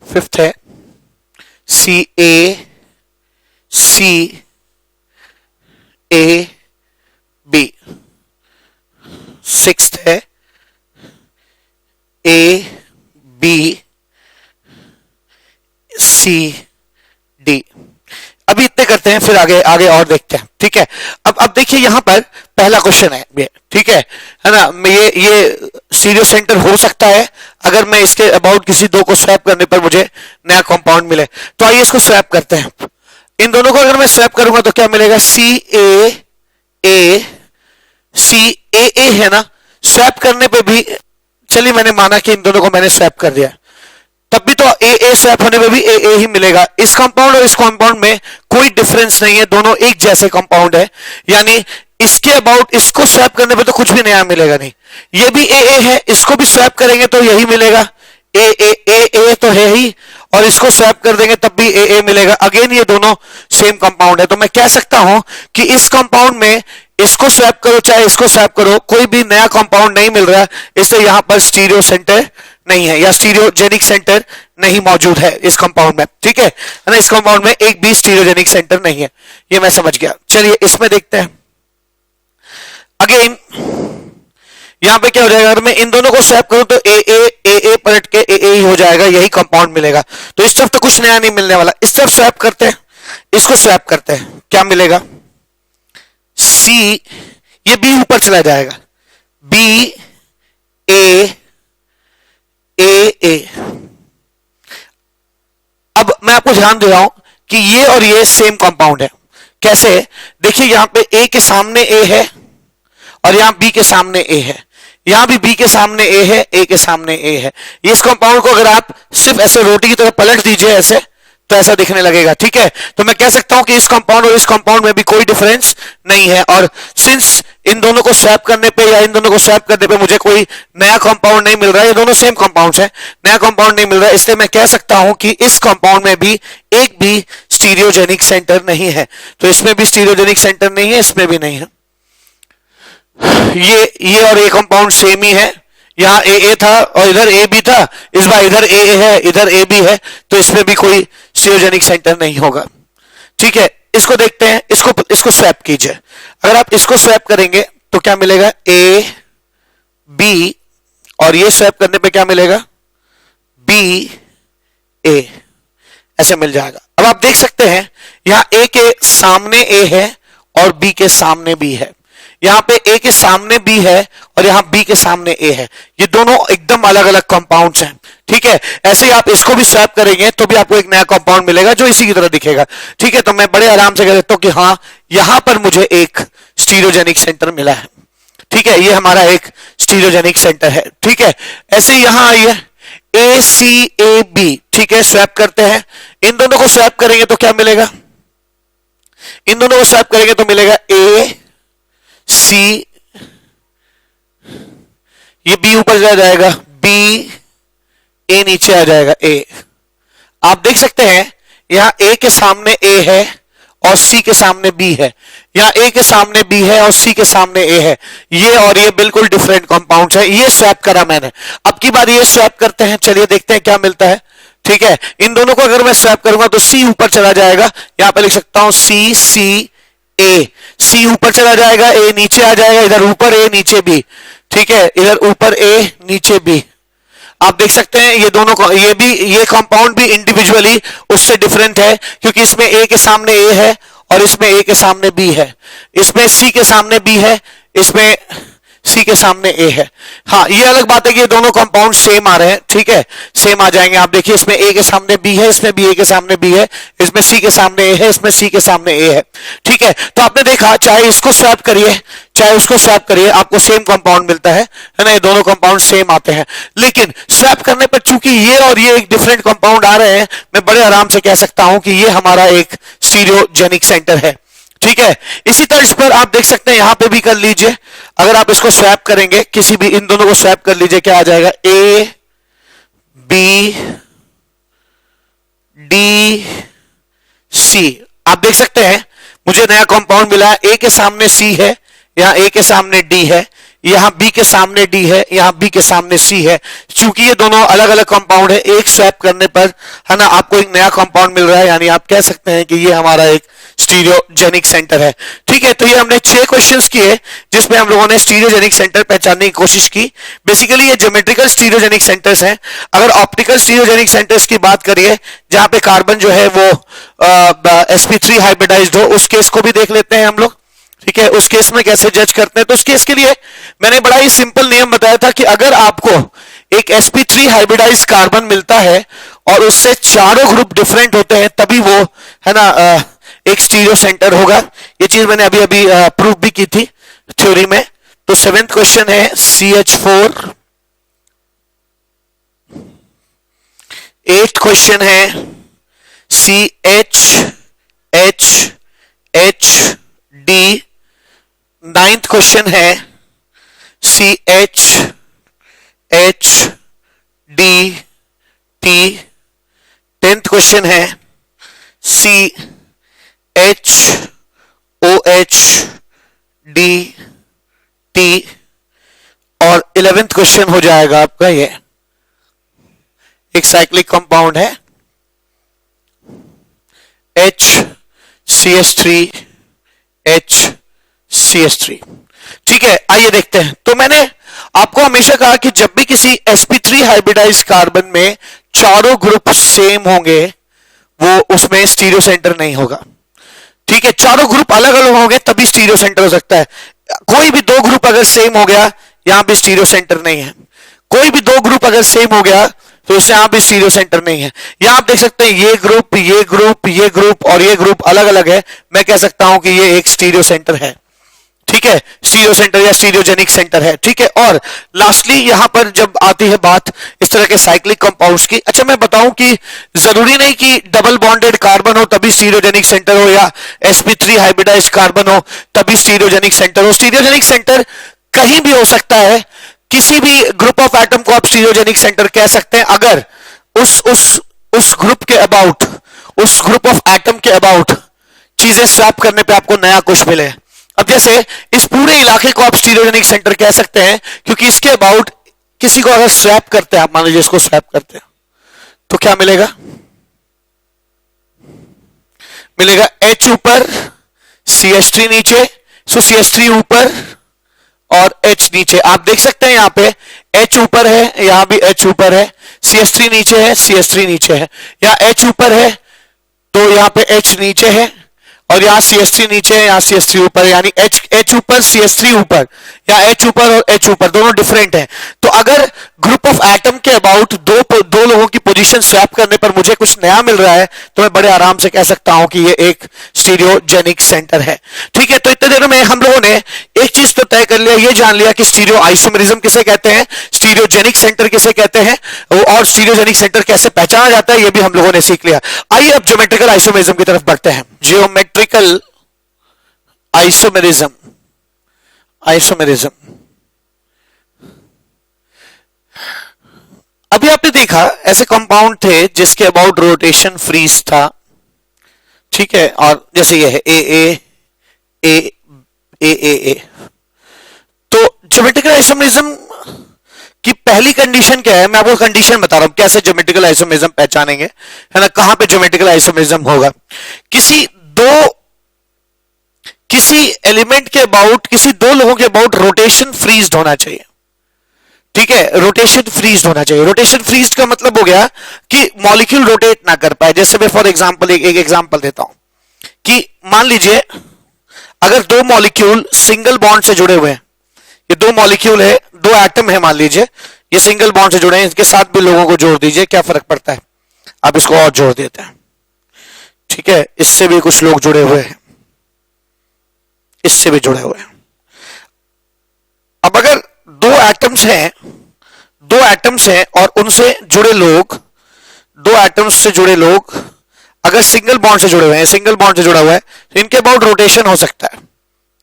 फिफ्थ है सी ए बी। सिक्स्थ है ए बी सी डी। अभी इतने करते हैं, फिर आगे और देखते हैं। ठीक है, अब देखिए यहां पर पहला क्वेश्चन है ये। ठीक है ना, ये स्टीरियो सेंटर हो सकता है अगर मैं इसके अबाउट किसी दो को स्वैप करने पर मुझे नया कंपाउंड मिले। तो आइए इसको स्वैप करते हैं। इन दोनों को अगर मैं स्वैप करूंगा तो क्या मिलेगा, सी ए सी ए ए है ना, स्वैप करने पे भी, चलिए मैंने माना कि इन दोनों को मैंने स्वैप कर दिया, तब भी तो ए ए स्वैप होने पे भी ए ए ही मिलेगा। इस कंपाउंड और इस कंपाउंड में कोई डिफरेंस नहीं है, दोनों एक जैसे कंपाउंड है, यानी इसके अबाउट इसको स्वैप करने पे तो कुछ भी नया मिलेगा नहीं। ये भी ए ए है, इसको भी स्वैप करेंगे तो यही मिलेगा, ए ए ए ए तो है ही, और इसको स्वैप कर देंगे तब भी ए ए मिलेगा। अगेन ये दोनों सेम कंपाउंड है, तो मैं कह सकता हूं कि इस कंपाउंड में इसको स्वैप करो चाहे इसको स्वैप करो, कोई भी नया कंपाउंड नहीं मिल रहा है, इसलिए यहां पर स्टीरियो सेंटर नहीं है या स्टीरियोजेनिक सेंटर नहीं मौजूद है इस कंपाउंड में, ठीक है ना। इस कंपाउंड में एक भी स्टीरियोजेनिक सेंटर नहीं है, ये मैं समझ गया। चलिए इसमें देखते हैं। अगेन यहां पे क्या हो जाएगा, अगर मैं इन दोनों को स्वैप करूं तो ए पलट के ए ही हो जाएगा, यही कंपाउंड मिलेगा। तो इस तरफ तो कुछ नया नहीं मिलने वाला, इस तरफ स्वैप करते हैं, इसको स्वैप करते हैं, क्या मिलेगा, सी, ये बी ऊपर चला जाएगा, बी ए ए ए। अब मैं आपको ध्यान दे रहा हूं कि ये और ये सेम कंपाउंड है। कैसे, देखिए यहां पे ए के सामने ए है और यहां बी के सामने ए है, यहां भी बी के सामने ए है, ए के सामने ए है। इस कंपाउंड को अगर आप सिर्फ ऐसे रोटी की तरह पलट दीजिए ऐसे, तो ऐसा दिखने लगेगा, ठीक है। तो मैं कह सकता हूं कि इस कंपाउंड और इस कंपाउंड में भी कोई डिफरेंस नहीं है, और सिंस इन दोनों को स्वैप करने पे या इन दोनों को स्वैप करने पे मुझे कोई नया कंपाउंड नहीं मिल रहा है, ये दोनों सेम कंपाउंड्स हैं, नया कंपाउंड नहीं मिल रहा है, इसलिए मैं कह सकता हूं कि इस कंपाउंड में भी एक भी स्टीरियोजेनिक सेंटर नहीं है। तो इसमें भी स्टीरियोजेनिक सेंटर नहीं है, इसमें भी नहीं है। ये और ये कंपाउंड सेम ही है, यहां ए था और इधर ए भी था, इस बार इधर ए है इधर ए भी है, तो इसमें भी कोई स्टीरियोजेनिक सेंटर नहीं होगा, ठीक है। इसको देखते हैं, इसको स्वैप कीजिए। अगर आप इसको स्वैप करेंगे तो क्या मिलेगा, ए बी, और ये स्वैप करने पे क्या मिलेगा, बी ए, ऐसे मिल जाएगा। अब आप देख सकते हैं यहां ए के सामने ए है और बी के सामने बी है, यहां पे ए के सामने बी है और यहां बी के सामने ए है, ये दोनों एकदम अलग अलग कंपाउंड्स हैं, ठीक है। ऐसे ही आप इसको भी स्वैप करेंगे तो भी आपको एक नया कंपाउंड मिलेगा जो इसी की तरह दिखेगा, ठीक है। तो मैं बड़े आराम से कह देता हूं कि हाँ, यहां पर मुझे एक स्टीरियोजेनिक सेंटर मिला है, ठीक है, ये हमारा एक स्टीरियोजेनिक सेंटर है, ठीक है। ऐसे यहां आइए, ए सी ए बी, ठीक है, स्वैप करते हैं। इन दोनों को स्वैप करेंगे तो क्या मिलेगा, इन दोनों को स्वैप करेंगे तो मिलेगा ए सी, ये बी ऊपर चला जाएगा, बी ए नीचे आ जाएगा, ए। आप देख सकते हैं यहां ए के सामने ए है और सी के सामने बी है, यहां ए के सामने बी है और सी के सामने ए है, ये और ये बिल्कुल डिफरेंट कंपाउंड्स है। ये स्वैप करा मैंने, अब की बार ये स्वैप करते हैं, चलिए देखते हैं क्या मिलता है, ठीक है। इन दोनों को अगर मैं स्वैप करूंगा तो सी ऊपर चला जाएगा, यहां पे लिख सकता हूं सी सी ए, सी ऊपर चला जाएगा, ए नीचे आ जाएगा, इधर ऊपर ए नीचे बी, ठीक है, इधर ऊपर ए नीचे बी। आप देख सकते हैं ये दोनों, ये कंपाउंड भी इंडिविजुअली उससे डिफरेंट है, क्योंकि इसमें ए के सामने ए है और इसमें ए के सामने बी है, इसमें सी के सामने बी है, इसमें सी के सामने ए है। हाँ, ये अलग बात है कि ये दोनों कंपाउंड सेम आ रहे हैं, ठीक है, सेम आ जाएंगे। आप देखिए इसमें ए के सामने बी है, इसमें भी ए के सामने बी है, इसमें सी के सामने ए है, इसमें सी के सामने ए है, ठीक है। तो आपने देखा, चाहे इसको स्वैप करिए चाहे उसको स्वैप करिए, आपको सेम कंपाउंड मिलता है ना, ये दोनों कंपाउंड सेम आते हैं। लेकिन स्वैप करने पर चूंकि ये और ये एक डिफरेंट कंपाउंड आ रहे हैं, मैं बड़े आराम से कह सकता हूं कि ये हमारा एक स्टीरियोजेनिक सेंटर है, ठीक है। इसी तर्ज पर आप देख सकते हैं यहां पे भी कर लीजिए, अगर आप इसको स्वैप करेंगे, किसी भी इन दोनों को स्वैप कर लीजिए, क्या आ जाएगा, ए बी डी सी। आप देख सकते हैं मुझे नया कंपाउंड मिला है, ए के सामने सी है, यहां ए के सामने डी है, यहां बी के सामने डी है, यहां बी के सामने सी है। चूंकि ये दोनों अलग अलग कंपाउंड है, एक स्वैप करने पर है ना आपको एक नया कंपाउंड मिल रहा है, यानी आप कह सकते हैं कि ये हमारा एक स्टीरियोजेनिक सेंटर है, ठीक है। तो ये हमने 6 क्वेश्चंस किए जिसमें हम लोगों ने स्टीरियोजेनिक सेंटर पहचानने की कोशिश की। बेसिकली ये ज्योमेट्रिकल स्टीरियोजेनिक सेंटर्स हैं। अगर ऑप्टिकल स्टीरियोजेनिक सेंटर्स की बात करिए, जहां पे कार्बन जो है वो sp3 हाइब्रिडाइज्ड हो, उस केस को भी देख लेते हैं हम लोग, ठीक है। उस केस में कैसे जज करते हैं, तो उस केस के लिए मैंने बड़ा ही सिंपल नियम बताया था कि अगर आपको एक sp3 हाइब्रिडाइज कार्बन मिलता है और उससे चारों ग्रुप डिफरेंट होते हैं, तभी वो है ना एक स्टीरियो सेंटर होगा। ये चीज मैंने अभी अभी प्रूव भी की थी थ्योरी में, तो 7th क्वेश्चन है CH4। 8th क्वेश्चन है CHHHD। 9th क्वेश्चन है CHHDT। 10th क्वेश्चन है CHOHDT। और 11th क्वेश्चन हो जाएगा आपका ये एक साइक्लिक कंपाउंड है HCH3HCH3। ठीक है, आइए देखते हैं। तो मैंने आपको हमेशा कहा कि जब भी किसी sp3 हाइब्रिडाइज्ड कार्बन में चारों ग्रुप सेम होंगे वो उसमें स्टीरियो सेंटर नहीं होगा। ठीक है, चारों ग्रुप अलग अलग होंगे तभी स्टीरियो सेंटर हो सकता है। कोई भी दो ग्रुप अगर सेम हो गया यहां भी स्टीरियो सेंटर नहीं है। कोई भी दो ग्रुप अगर सेम हो गया तो उससे यहां भी स्टीरियो सेंटर नहीं है। यहां आप देख सकते हैं ये ग्रुप ये ग्रुप ये ग्रुप और ये ग्रुप अलग अलग है। मैं कह सकता हूं कि ये एक स्टीरियो सेंटर है। ठीक है, स्टीरियो सेंटर या स्टीरियोजेनिक सेंटर है। ठीक है, और लास्टली यहां पर जब आती है बात इस तरह के साइक्लिक कंपाउंड्स की, अच्छा मैं बताऊं कि जरूरी नहीं कि डबल बॉन्डेड कार्बन हो तभी स्टीरियोजेनिक सेंटर हो या sp3 हाइब्रिडाइज्ड कार्बन हो तभी स्टीरियोजेनिक सेंटर हो। स्टीरियोजेनिक सेंटर कहीं भी हो सकता है। किसी भी ग्रुप ऑफ एटम को आप स्टीरियोजेनिक सेंटर कह सकते हैं अगर उस ग्रुप के अबाउट, उस ग्रुप ऑफ एटम के अबाउट चीजें स्वैप करने पे आपको नया कुछ मिले। अब जैसे इस पूरे इलाके को आप स्टीरियोजेनिक सेंटर कह सकते हैं क्योंकि इसके अबाउट किसी को अगर स्वैप करते हैं, आप मान लीजिए इसको स्वैप करते हैं तो क्या मिलेगा? मिलेगा H ऊपर CH3 नीचे, सो CH3 ऊपर और H नीचे। आप देख सकते हैं यहां पे H ऊपर है, यहां भी H ऊपर है, CH3 नीचे है, CH3 नीचे है। यहां H ऊपर है तो यहां पे H नीचे है और यहां CH3 नीचे है, यहां CH3 ऊपर, यानी H ऊपर CH3 ऊपर या H ऊपर और H ऊपर दोनों डिफरेंट हैं। तो अगर ग्रुप ऑफ एटम के अबाउट दो लोगों की पोजीशन स्वैप करने पर मुझे कुछ नया मिल रहा है तो मैं बड़े आराम से कह सकता हूं कि ये एक स्टीरियोजेनिक सेंटर है। ठीक है, तो इतने देर में हम लोगों ने एक चीज तो तय कर लिया, ये जान लिया कि स्टीरियो आइसोमेरिज्म किसे कहते हैं, स्टीरियोजेनिक सेंटर किसे कहते हैं और स्टीरियोजेनिक सेंटर कैसे पहचाना जाता है ये भी हम लोगों ने सीख लिया। आइए अब ज्योमेट्रिकल आइसोमेरिज्म की तरफ बढ़ते हैं। ज्योमेट्रिकल आइसोमेरिज्म, आइसोमेरिज्म अभी आपने देखा ऐसे कंपाउंड थे जिसके अबाउट रोटेशन फ्रीज था। ठीक है, और जैसे ये है ए। तो ज्योमेट्रिकल आइसोमेरिज्म की पहली कंडीशन क्या है, मैं आपको कंडीशन बता रहा हूं कैसे ज्योमेट्रिकल आइसोमेरिज्म पहचानेंगे, है ना, कहां पे ज्योमेट्रिकल आइसोमेरिज्म होगा। किसी एलिमेंट के अबाउट, किसी दो लोगों के अबाउट रोटेशन फ्रीज होना चाहिए। ठीक है, रोटेशन फ्रीज होना चाहिए। रोटेशन फ्रीज का मतलब हो गया कि मॉलिक्यूल रोटेट ना कर पाए। जैसे मैं फॉर एग्जांपल एक एग्जांपल देता हूं कि मान लीजिए अगर दो मॉलिक्यूल सिंगल बॉन्ड से जुड़े हुए हैं, ये दो मॉलिक्यूल है, दो एटम है मान लीजिए, ये सिंगल बॉन्ड से जुड़े हैं, इसके साथ भी लोगों को जोड़ दीजिए, क्या फर्क पड़ता है, आप इसको और जोड़ देते हैं। ठीक है, इससे भी कुछ लोग जुड़े हुए हैं, इससे भी जुड़े हुए हैं। अब अगर दो एटम्स हैं और उनसे जुड़े लोग, दो एटम्स से जुड़े लोग अगर सिंगल बॉन्ड से जुड़े हुए हैं, सिंगल बॉन्ड से जुड़ा हुआ है तो इनके अबाउट रोटेशन हो सकता है।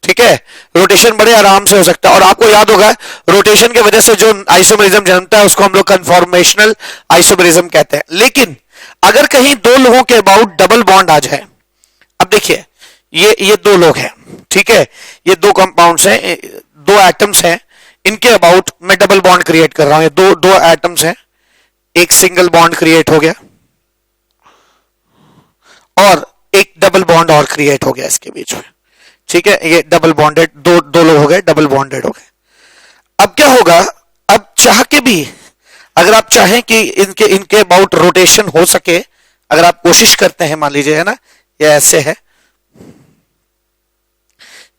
ठीक है, रोटेशन बड़े आराम से हो सकता है और आपको याद होगा रोटेशन की वजह से जो आइसोमेरिज्म जन्मता है उसको हम लोग कन्फॉर्मेशनल आइसोमेरिज्म कहते हैं। लेकिन अगर कहीं दो लोगों के अबाउट डबल बॉन्ड आ जाए, अब देखिए ये दो लोग हैं, ठीक है, ये दो कंपाउंड्स हैं, दो एटम्स हैं, इनके अबाउट मैं डबल बॉन्ड क्रिएट कर रहा हूं। ये दो एटम्स हैं, एक सिंगल बॉन्ड क्रिएट हो गया और एक डबल बॉन्ड और क्रिएट हो गया इसके बीच में। ठीक है, ये डबल बॉन्डेड, दो लोग हो गए, डबल बॉन्डेड हो गए। अब क्या होगा, अब चाह के भी अगर आप चाहें कि इनके अबाउट रोटेशन हो सके, अगर आप कोशिश करते हैं, मान लीजिए, है ना, ये ऐसे है,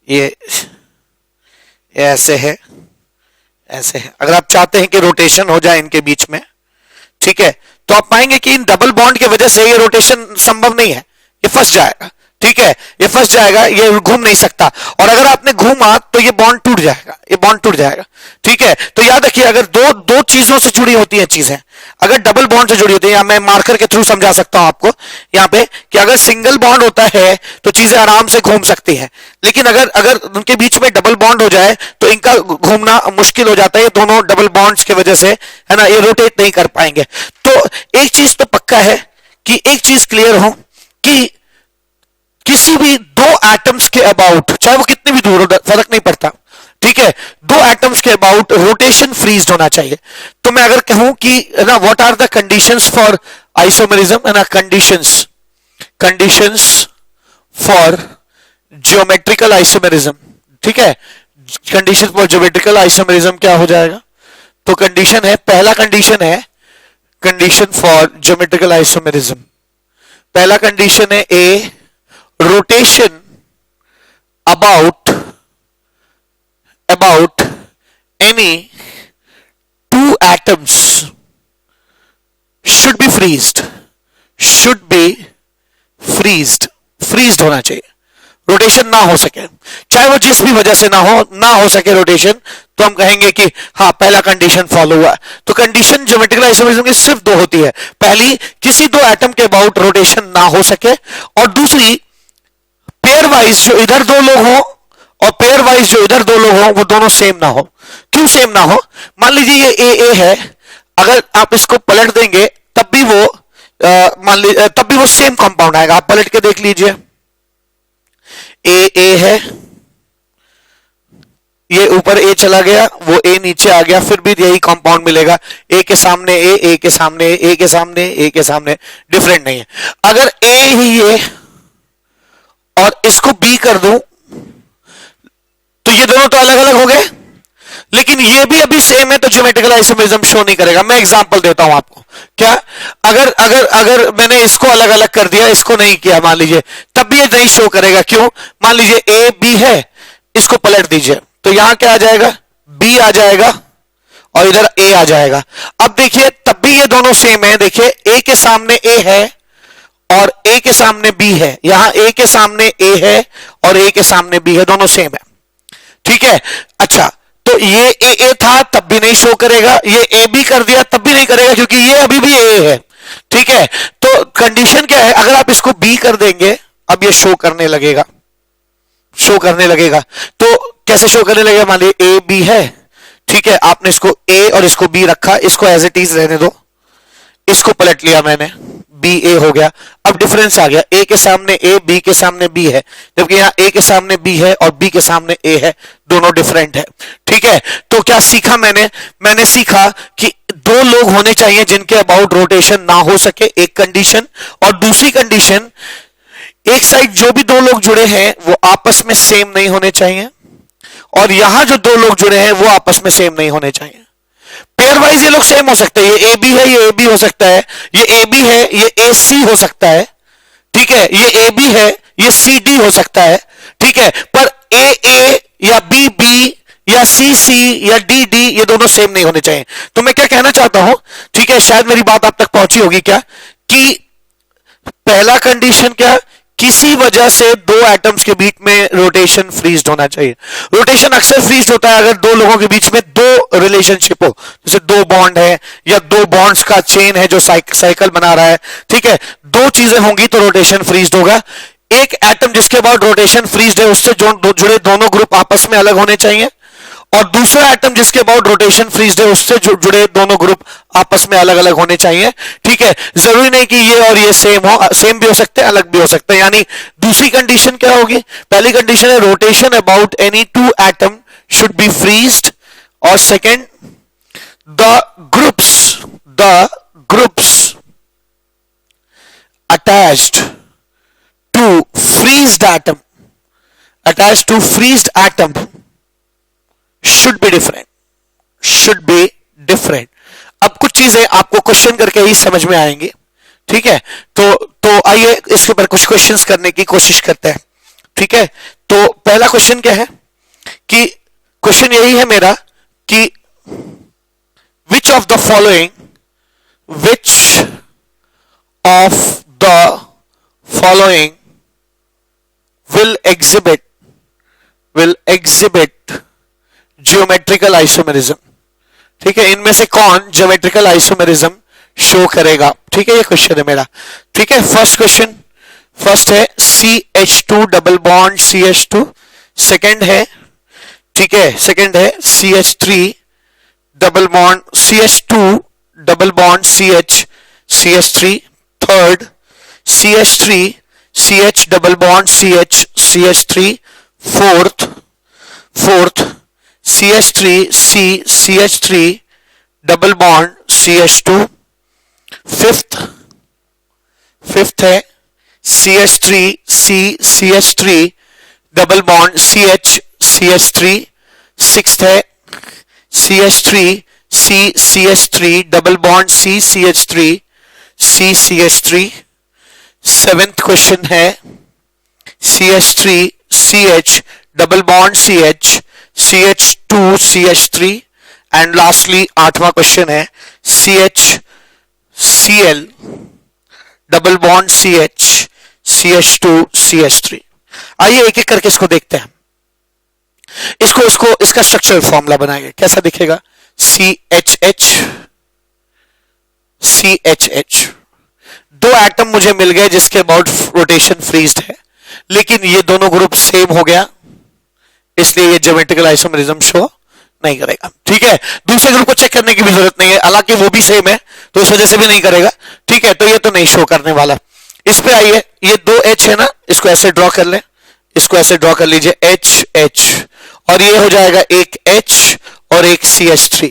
ये ऐसे है, ऐसे है, अगर आप चाहते हैं कि रोटेशन हो जाए इनके बीच में, ठीक है, तो आप पाएंगे कि इन डबल बॉन्ड की वजह से ये रोटेशन संभव नहीं है, ये फंस जाएगा। ठीक है, ये फंस जाएगा, ये घूम नहीं सकता, और अगर आपने घूमा तो ये बॉन्ड टूट जाएगा, ये बॉन्ड टूट जाएगा। ठीक है, तो याद रखिए अगर दो दो चीजों से जुड़ी होती हैं चीजें, अगर डबल बॉन्ड से जुड़ी होती है, या मैं मार्कर के थ्रू समझा सकता हूं आपको यहां पे कि अगर सिंगल बॉन्ड होता है तो चीजें आराम से घूम सकती हैं, लेकिन अगर अगर उनके बीच में डबल बॉन्ड हो जाए तो इनका घूमना मुश्किल हो जाता है, ये दोनों डबल बॉन्ड्स की वजह से, है ना, ये रोटेट नहीं कर पाएंगे। तो एक चीज तो पक्का है कि एक चीज क्लियर हो कि किसी भी दो एटम्स के अबाउट, चाहे वो कितने भी दूर हो, फर्क नहीं पड़ता, ठीक है, दो एटम्स के अबाउट रोटेशन फ्रीज होना चाहिए। तो मैं अगर कहूं कि ना what are the conditions for isomerism, है ना, कंडीशंस फॉर ज्योमेट्रिकल आइसोमेरिज्म, ठीक है, कंडीशन फॉर ज्योमेट्रिकल आइसोमेरिज्म क्या हो जाएगा? तो कंडीशन है, पहला कंडीशन है कंडीशन फॉर ज्योमेट्रिकल आइसोमेरिज्म, पहला कंडीशन है ए, rotation about any two atoms should be freezed freezed होना चाहिए, रोटेशन ना हो सके, चाहे वो जिस भी वजह से ना हो सके रोटेशन, तो हम कहेंगे कि हाँ पहला कंडीशन फॉलो हुआ। तो कंडीशन ज्योमेट्रिकल आइसोमेरिज्म की सिर्फ दो होती है, पहली किसी दो एटम के अबाउट रोटेशन ना हो सके, और दूसरी पेयर वाइज जो इधर दो लोग हो और पेयर वाइज जो इधर दो लोग हो वो दोनों सेम ना हो। क्यों सेम ना हो? मान लीजिए ये ए है, अगर आप इसको पलट देंगे तब भी वो मान लीजिए तब भी वो सेम कंपाउंड आएगा, आप पलट के देख लीजिए, ए है, ये ऊपर ए चला गया, वो ए नीचे आ गया, फिर भी यही कंपाउंड मिलेगा, ए के सामने ए के सामने ए के सामने ए के सामने, डिफरेंट नहीं है। अगर ए ही है और इसको बी कर दूं तो ये दोनों तो अलग अलग हो गए, लेकिन ये भी अभी सेम है, तो ज्योमेट्रिकल आइसोमेरिज्म शो नहीं करेगा। मैं एग्जांपल देता हूं आपको, क्या अगर अगर अगर मैंने इसको अलग अलग कर दिया, इसको नहीं किया मान लीजिए, तब भी ये नहीं शो करेगा। क्यों? मान लीजिए ए बी है, इसको पलट दीजिए तो यहां क्या आ जाएगा, बी आ जाएगा और इधर ए आ जाएगा। अब देखिए तब भी ये दोनों सेम है, देखिए ए के सामने ए है और ए के सामने बी है, यहां ए के सामने ए है और ए के सामने बी है, दोनों सेम है, ठीक है। अच्छा, तो ये ए था तब भी नहीं शो करेगा, ये ए बी कर दिया तब भी नहीं करेगा, क्योंकि ये अभी भी ए है, ठीक है। तो कंडीशन क्या है, अगर आप इसको बी कर देंगे अब ये शो करने लगेगा, तो कैसे शो करने लगेगा? मान लीजिए ए बी है, ठीक है, आपने इसको ए और इसको बी रखा, इसको एज इट इज रहने दो, इसको पलट लिया मैंने, बी ए हो गया, अब डिफरेंस आ गया, ए के सामने ए, बी के सामने बी है, जबकि यहां ए के सामने बी है और बी के सामने ए है, दोनों डिफरेंट है, ठीक है। तो क्या सीखा मैंने सीखा कि दो लोग होने चाहिए जिनके अबाउट रोटेशन ना हो सके, एक कंडीशन, और दूसरी कंडीशन एक साइड जो भी दो लोग जुड़े हैं वो आपस में सेम नहीं होने चाहिए, और यहां जो दो लोग जुड़े हैं वो आपस में सेम नहीं होने चाहिए। पेयर वाइज ये लोग सेम हो सकते हैं, ये ए बी है, ये ए बी हो सकता है, ये ए बी है, ये ए सी हो सकता है, ठीक है, ये ए बी है, ये सी डी हो सकता है, ठीक है, पर ए ए या बी बी या सी सी या डी डी ये दोनों सेम नहीं होने चाहिए। तो मैं क्या कहना चाहता हूं, ठीक है, शायद मेरी बात आप तक पहुंची होगी, क्या कि पहला कंडीशन क्या, किसी वजह से दो एटम्स के बीच में रोटेशन फ्रीज होना चाहिए। रोटेशन अक्सर फ्रीज होता है अगर दो लोगों के बीच में दो रिलेशनशिप हो, जैसे दो बॉन्ड है या दो बॉन्ड्स का चेन है जो साइकिल बना रहा है, ठीक है, दो चीजें होंगी तो रोटेशन फ्रीज होगा। एक एटम जिसके बाद रोटेशन फ्रीज है उससे जुड़े दोनों ग्रुप आपस में अलग होने चाहिए, और दूसरा एटम जिसके अबाउट रोटेशन फ्रीज है उससे जुड़े दोनों ग्रुप आपस में अलग अलग होने चाहिए, ठीक है। जरूरी नहीं कि ये और ये सेम हो, सेम भी हो सकते हैं, अलग भी हो सकते हैं। यानी दूसरी कंडीशन क्या होगी, पहली कंडीशन है rotation about any two atom should be freezed, और second the groups attached to freezed atom should be different। अब कुछ चीजें आपको क्वेश्चन करके ही समझ में आएंगी, ठीक है। तो आइए इसके ऊपर कुछ क्वेश्चंस करने की कोशिश करते हैं, ठीक है। तो पहला क्वेश्चन क्या है कि क्वेश्चन यही है मेरा कि which of the following will exhibit geometrical isomerism। ठीक है, इनमें से कौन ज्योमेट्रिकल आइसोमेरिज्म शो करेगा? ठीक है, ये क्वेश्चन है मेरा। ठीक है, फर्स्ट है CH2 double bond CH2। Second है, ठीक है, सेकंड है CH3 double bond CH2 double bond CH3। Third CH3 CH double bond CH3। Fourth CH3 CH3 double bond CH2। Fifth है CH3 CH3 double bond CH3। Sixth है CH3 CH3 double bond CH3। Seventh question है CH3 CH double bond CH2 CH3। And lastly आठवां question है CHCl double bond CH2 CH3। आइए एक एक करके इसको देखते हैं। इसका स्ट्रक्चरल फॉर्मूला बनाएंगे, कैसा दिखेगा? CHH। दो एटम मुझे मिल गए जिसके अबाउट रोटेशन फ्रीज्ड है, लेकिन ये दोनों ग्रुप सेम हो गया, इसलिए ये ज्योमेट्रिकल आइसोमेरिज्म शो नहीं करेगा। ठीक है, दूसरे ग्रुप को चेक करने की भी जरूरत नहीं है, हालांकि वो भी सेम है तो उस वजह से भी नहीं करेगा। ठीक है, तो ये तो नहीं शो करने वाला। इस पे आइए, ये दो H है ना, इसको ऐसे ड्रॉ कर लें, इसको ऐसे ड्रॉ कर लीजिए H और ये हो जाएगा एक H और एक CH3,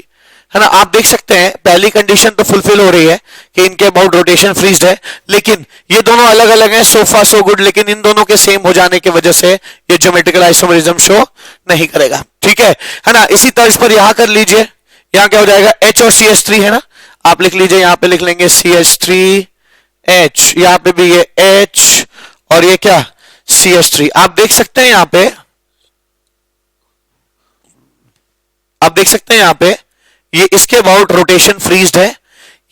है ना। आप देख सकते हैं पहली कंडीशन तो फुलफिल हो रही है कि इनके अबाउट रोटेशन फ्रीज्ड है, लेकिन ये दोनों अलग अलग हैं। सो फार सो गुड, लेकिन इन दोनों के सेम हो जाने की वजह से ये ज्योमेट्रिकल आइसोमेरिज्म शो नहीं करेगा। ठीक है ना। इसी तर्ज पर यहां कर लीजिए, यहां क्या हो जाएगा H और CH3 है ना, आप लिख लीजिए, यहां पे लिख लेंगे CH3H, यहां पे भी ये H और ये क्या CH3। आप देख सकते हैं यहां पे ये इसके अबाउट रोटेशन फ्रीज्ड है।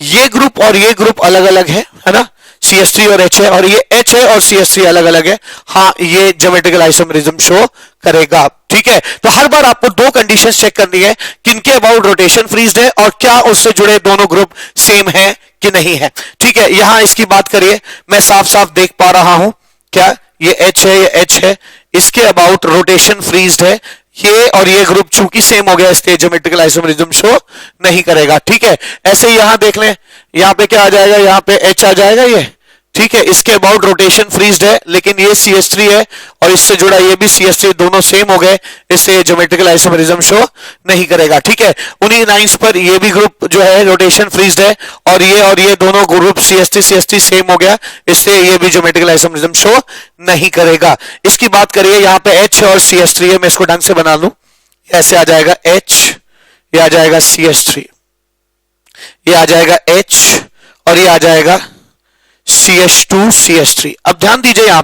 ये ग्रुप और ये ग्रुप अलग अलग है ना, CH3 और H है, और ये H है और CH3 अलग अलग है। हाँ, ये ज्योमेट्रिकल आइसोमेरिज्म शो करेगा। ठीक है, तो हर बार आपको दो कंडीशंस चेक करनी है, किनके अबाउट रोटेशन फ्रीज्ड है और क्या उससे जुड़े दोनों ग्रुप सेम है कि नहीं है। ठीक है, यहां इसकी बात करिए, मैं साफ साफ देख पा रहा हूं, क्या ये H है, ये H है, इसके अबाउट रोटेशन फ्रीज्ड है। ये और ये ग्रुप चूंकि सेम हो गया, इसलिए ज्योमेट्रिकल आइसोमेरिज्म शो नहीं करेगा। ठीक है, ऐसे ही यहां देख लें, यहां पे क्या आ जाएगा, यहां पे H आ जाएगा ये। ठीक है, इसके अबाउट रोटेशन फ्रीज्ड है, लेकिन ये CH3 है और इससे जुड़ा ये भी CH3, दोनों सेम हो गए, इससे ज्योमेट्रिकल आइसोमेरिज्म शो नहीं करेगा। ठीक है, उन्हीं लाइंस पर ये भी ग्रुप जो है रोटेशन फ्रीज्ड है और ये दोनों ग्रुप CH3 सेम हो गया, इससे ये भी ज्योमेट्रिकल आइसोमेरिज्म शो नहीं करेगा। इसकी बात करिए, यहां पे H और CH3 है, मैं इसको ढंग से बना लूं, ऐसे आ जाएगा H, ये आ जाएगा CH3, ये आ जाएगा H और ये आ जाएगा CH2 CH3। अब ध्यान दीजिए यहां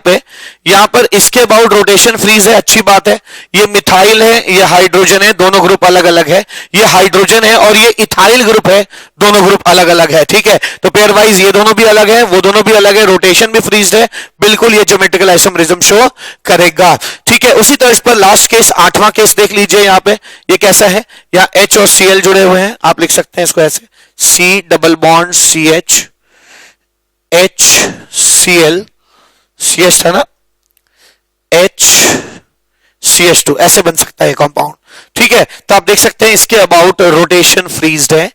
पर इसके अबाउट रोटेशन फ्रीज है, अच्छी बात है। ये मिथाइल है, ये हाइड्रोजन है, दोनों ग्रुप अलग अलग है। ये हाइड्रोजन है और ये इथाइल ग्रुप है, दोनों ग्रुप अलग अलग है। ठीक है, तो पेयर वाइज ये दोनों भी अलग है, वो दोनों भी अलग है, रोटेशन भी फ्रीज है, बिल्कुल ये ज्योमेट्रिकल आइसोमेरिज्म शो करेगा। ठीक है, उसी तर्ज पर लास्ट केस, आठवां केस देख लीजिए, यहां पे ये कैसा है, यहां H और Cl जुड़े हुए हैं, आप लिख सकते हैं इसको ऐसे, C double bond CH HCl CH था ना, HCH2, ऐसे बन सकता है कंपाउंड। ठीक है, तो आप देख सकते हैं इसके अबाउट रोटेशन फ्रीज्ड है,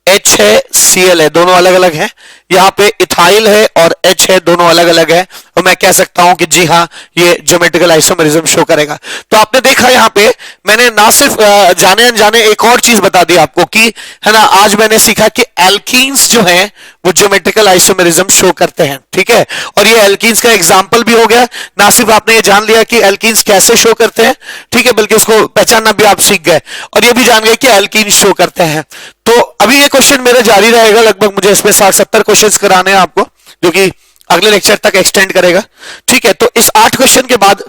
H है Cl है, दोनों अलग अलग हैं। यहाँ पे इथाइल है और H है, दोनों अलग अलग है, और मैं कह सकता हूं कि जी हाँ, ये ज्योमेट्रिकल आइसोमेरिज्म शो करेगा। तो आपने देखा यहाँ पे मैंने ना सिर्फ जाने अनजाने एक और चीज बता दी आपको कि, है ना, आज मैंने सीखा कि एल्कीन्स जो हैं वो ज्योमेट्रिकल आइसोमेरिज्म शो करते हैं। ठीक है, और ये एल्कीन्स का एग्जाम्पल भी हो गया, ना सिर्फ आपने ये जान लिया कि एल्कीन्स कैसे शो करते हैं, ठीक है, बल्कि उसको पहचानना भी आप सीख गए, और ये भी जान गए कि एल्कीन शो करते हैं। तो अभी ये क्वेश्चन मेरा जारी रहेगा, लगभग मुझे इसमें 60-70 क्वेश्चंस कराने हैं आपको, जो कि अगले लेक्चर तक एक्सटेंड करेगा। ठीक है, तो इस 8 क्वेश्चन के बाद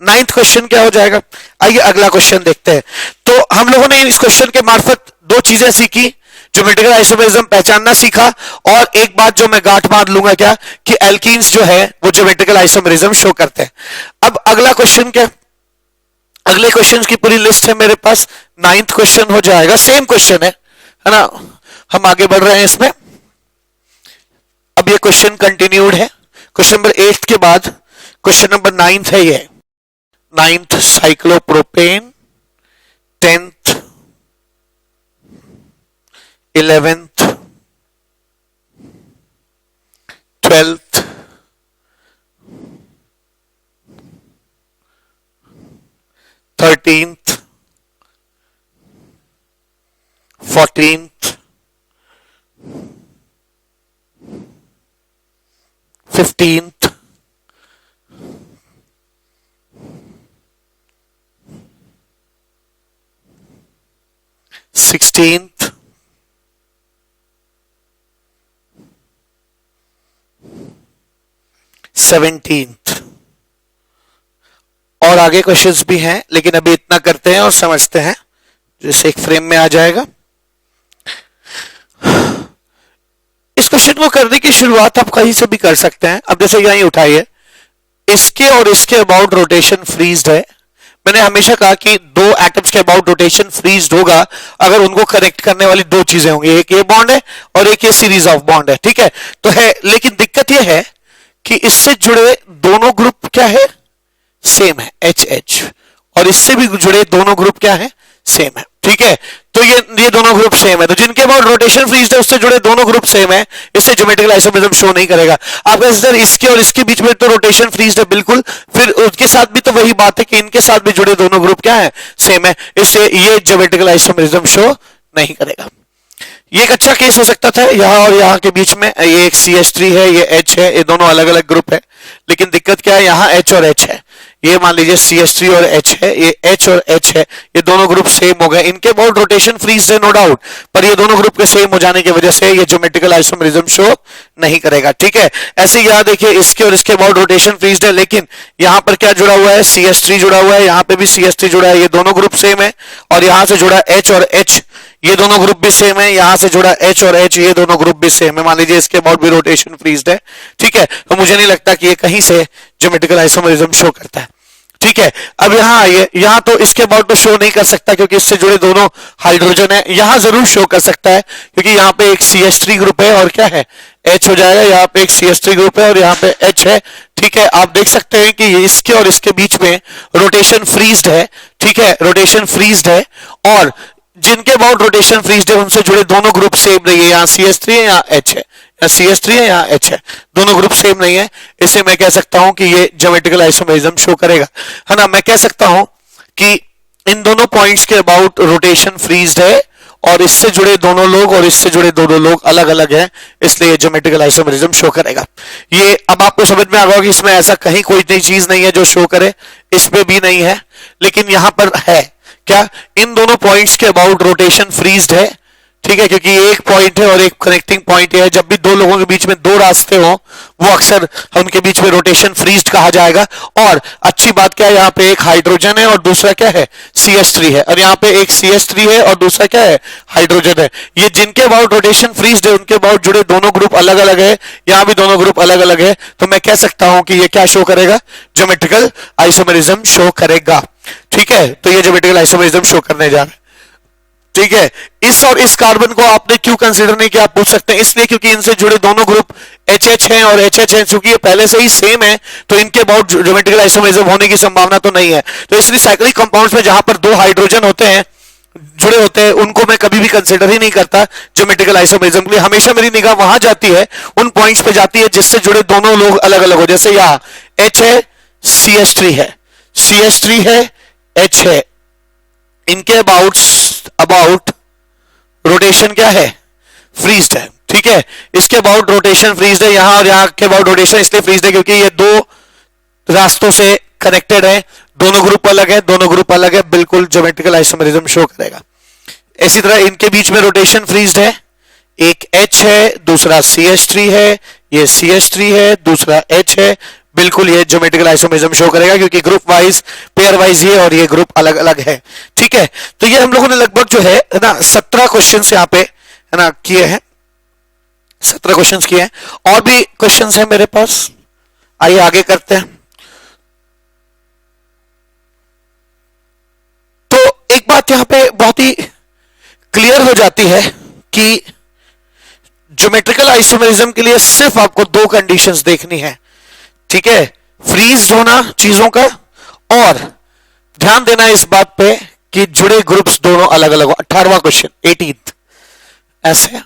9th क्वेश्चन क्या हो जाएगा। आइए अगला क्वेश्चन देखते हैं। तो हम लोगों ने इस क्वेश्चन के मार्फत दो चीजें सीखी। ज्योमेट्रिकल आइसोमेरिज्म पहचानना सीखा, और एक बात जो मैं गांठ बांध लूंगा क्या, कि एल्कीन्स जो है वो ज्योमेट्रिकल आइसोमेरिज्म शो करते हैं। अब अगला क्वेश्चन क्या, अगले क्वेश्चन की पूरी लिस्ट है मेरे पास, 9th क्वेश्चन हो जाएगा, सेम क्वेश्चन है ना, हम आगे बढ़ रहे हैं इसमें। अब ये क्वेश्चन कंटिन्यूड है, क्वेश्चन नंबर 8 के बाद क्वेश्चन नंबर 9th है ये, 9th cyclopropane, 10th 11th 12th 13th 14th 15th 16th 17th। और आगे क्वेश्चंस भी हैं, लेकिन अभी इतना करते हैं और समझते हैं, जैसे एक फ्रेम में आ जाएगा। इस क्वेश्चन को करने की शुरुआत आप कहीं से भी कर सकते हैं। अब जैसे यहीं उठाइए, इसके और इसके अबाउट रोटेशन फ्रीज्ड है। मैंने हमेशा कहा कि दो एटम्स के अबाउट रोटेशन फ्रीज्ड होगा अगर उनको कनेक्ट करने वाली दो चीजें होंगी, एक ये बॉन्ड है और एक ये सीरीज ऑफ बॉन्ड है, ठीक है, तो है। लेकिन दिक्कत यह है कि इससे जुड़े दोनों ग्रुप क्या है, सेम है, एच, और इससे भी जुड़े दोनों ग्रुप क्या है, सेम है, ठीक है। तो ये दोनों ग्रुप सेम है, तो जिनके अबाउट रोटेशन फ्रीज्ड है उससे जुड़े दोनों ग्रुप सेम है, इससे ज्योमेट्रिकल आइसोमेरिज्म शो नहीं करेगा। आप कहें सर इसके और इसके बीच में तो रोटेशन फ्रीज्ड है, बिल्कुल, फिर उसके साथ भी तो वही बात है कि इनके साथ भी जुड़े दोनों ग्रुप क्या है, सेम है, इससे ये ज्योमेट्रिकल आइसोमेरिज्म शो नहीं करेगा। ये एक अच्छा केस हो सकता था, यहां और यहां के बीच में ये एक CH3 है, ये H है, ये दोनों अलग अलग ग्रुप है, लेकिन दिक्कत क्या है, यहां H और H है, ये मान लीजिए CH3 और H है, ये H और H है, ये दोनों ग्रुप सेम हो गए, इनके अबाउट रोटेशन फ्रीज है नो डाउट, पर ये दोनों ग्रुप के सेम हो जाने की वजह से ये ज्योमेट्रिकल आइसोमेरिज्म शो नहीं करेगा, ठीक है। ऐसे यहां देखिए, इसके और इसके अबाउट रोटेशन फ्रीज है, लेकिन यहां पर क्या जुड़ा हुआ है, CH3 जुड़ा हुआ है, यहां पे भी CH3 जुड़ा है, ये दोनों ग्रुप सेम है, और यहां से जुड़ा H और H, ये दोनों ग्रुप भी सेम है, यहां से जुड़ा H और H, ये दोनों ग्रुप भी सेम है, मान लीजिए इसके अबाउट भी रोटेशन फ्रीज्ड है, ठीक है। तो मुझे नहीं लगता कि ये कहीं से ज्योमेट्रिकल आइसोमेरिज्म शो करता है, ठीक है। अब यहां आइए, यहां तो इसके अबाउट तो शो नहीं कर सकता क्योंकि इससे जुड़े दोनों हाइड्रोजन है, यहां जरूर शो कर सकता है क्योंकि यहां पे एक CH3 ग्रुप है और क्या है, H हो जाएगा, यहाँ पे एक CH3 ग्रुप है और यहाँ पे H है, ठीक है। आप देख सकते हैं कि इसके और इसके बीच में रोटेशन फ्रीज्ड है, ठीक है, रोटेशन फ्रीज्ड है, और जिनके अबाउट रोटेशन फ्रीज्ड है उनसे जुड़े दोनों ग्रुप सेम नहीं है, यहाँ CH3 है, यहाँ H है, यहाँ CH3 है, यहाँ H है, दोनों ग्रुप सेम नहीं है, इसे मैं कह सकता हूं कि ये ज्योमेट्रिकल आइसोमेरिज्म शो करेगा, है ना। मैं कह सकता हूं कि इन दोनों पॉइंट्स के अबाउट रोटेशन फ्रीज्ड है और इससे जुड़े दोनों लोग और इससे जुड़े दोनों लोग अलग अलग हैं, इसलिए ज्योमेट्रिकल आइसोमेरिज्म शो करेगा। ये अब आपको समझ में आ गया कि इसमें ऐसा कहीं कोई नई चीज नहीं है जो शो करे, इसमें भी नहीं है, लेकिन यहां पर है क्या, इन दोनों पॉइंट्स के अबाउट रोटेशन फ्रीज्ड है, ठीक है, क्योंकि एक पॉइंट है और एक कनेक्टिंग पॉइंट है, जब भी दो लोगों के बीच में दो रास्ते हो वो अक्सर उनके बीच में रोटेशन फ्रीज्ड कहा जाएगा। और अच्छी बात क्या है, यहाँ पे एक हाइड्रोजन है और दूसरा क्या है, CH3 है, और यहाँ पे एक CH3 है और दूसरा क्या है, हाइड्रोजन है। ये जिनके अबाउट रोटेशन फ्रीज्ड है उनके अबाउट जुड़े दोनों ग्रुप अलग अलग है, यहाँ भी दोनों ग्रुप अलग अलग है, तो मैं कह सकता हूं कि ये क्या शो करेगा, ज्योमेट्रिकल आइसोमेरिज्म शो करेगा, ठीक है। तो ये ज्योमेट्रिकल आइसोमेरिज्म शो करने जा रहा है, ठीक है। इस और इस कार्बन को आपने क्यों कंसीडर नहीं किया, आप पूछ सकते हैं, इसलिए क्योंकि इनसे जुड़े दोनों ग्रुप HH हैं और HH हैं, क्योंकि ये पहले से ही सेम है तो इनके अबाउट ज्योमेट्रिकल आइसोमेरिज्म होने की संभावना तो नहीं है। तो इसलिए साइक्लिक कंपाउंड्स में जहां पर दो हाइड्रोजन होते हैं, जुड़े होते हैं, उनको मैं कभी भी कंसीडर ही नहीं करता ज्योमेट्रिकल आइसोमेरिज्म के लिए। हमेशा मेरी निगाह वहां जाती है, उन पॉइंट्स पे जाती है जिससे जुड़े दोनों लोग अलग अलग हो, जैसे यहां H है, CH3 है, CH3 है, H है, इनके अबाउट रोटेशन क्या है, फ्रीज्ड है, ठीक है। इसके अबाउट रोटेशन फ्रीज्ड है, यहां और यहां के अबाउट रोटेशन इसलिए फ्रीज्ड है क्योंकि ये दो रास्तों से कनेक्टेड है, दोनों ग्रुप अलग है, दोनों ग्रुप अलग है, बिल्कुल ज्योमेट्रिकल आइसोमेरिज्म शो करेगा। इसी तरह इनके बीच में रोटेशन फ्रीज्ड है, एक H है, दूसरा CH3 है, ये CH3 है, दूसरा H है, बिल्कुल ये ज्योमेट्रिकल आइसोमेरिज्म शो करेगा क्योंकि ग्रुप वाइज पेयर वाइज ये और ये ग्रुप अलग अलग है, ठीक है। तो ये हम लोगों ने लगभग जो है ना 17 क्वेश्चंस यहाँ पे है ना किए हैं, 17 क्वेश्चंस किए हैं। और भी क्वेश्चंस हैं मेरे पास, आइए आगे करते हैं। तो एक बात यहां पे बहुत ही क्लियर हो जाती है कि ज्योमेट्रिकल आइसोमेरिज्म के लिए सिर्फ आपको दो कंडीशंस देखनी है, ठीक है, फ्रीज होना चीजों का, और ध्यान देना इस बात पे कि जुड़े ग्रुप्स दोनों अलग अलग हो। 18वां क्वेश्चन, 18th ऐसे,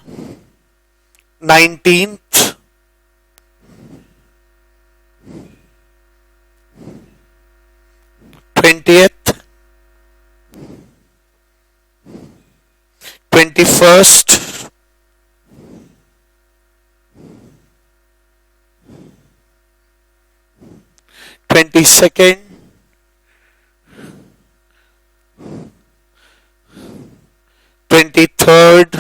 19th, 20th, 21st, 22nd, 23rd।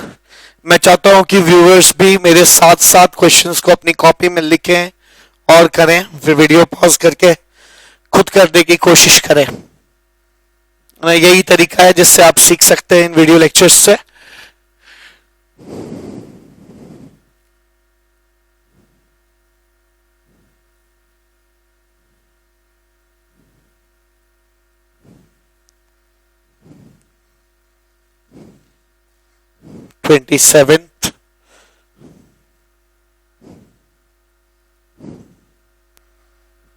मैं चाहता हूं कि व्यूअर्स भी मेरे साथ साथ क्वेश्चंस को अपनी कॉपी में लिखें और करें, फिर वीडियो पॉज करके खुद करने की कोशिश करें। यही तरीका है जिससे आप सीख सकते हैं इन वीडियो लेक्चर्स से। ट्वेंटी-7th,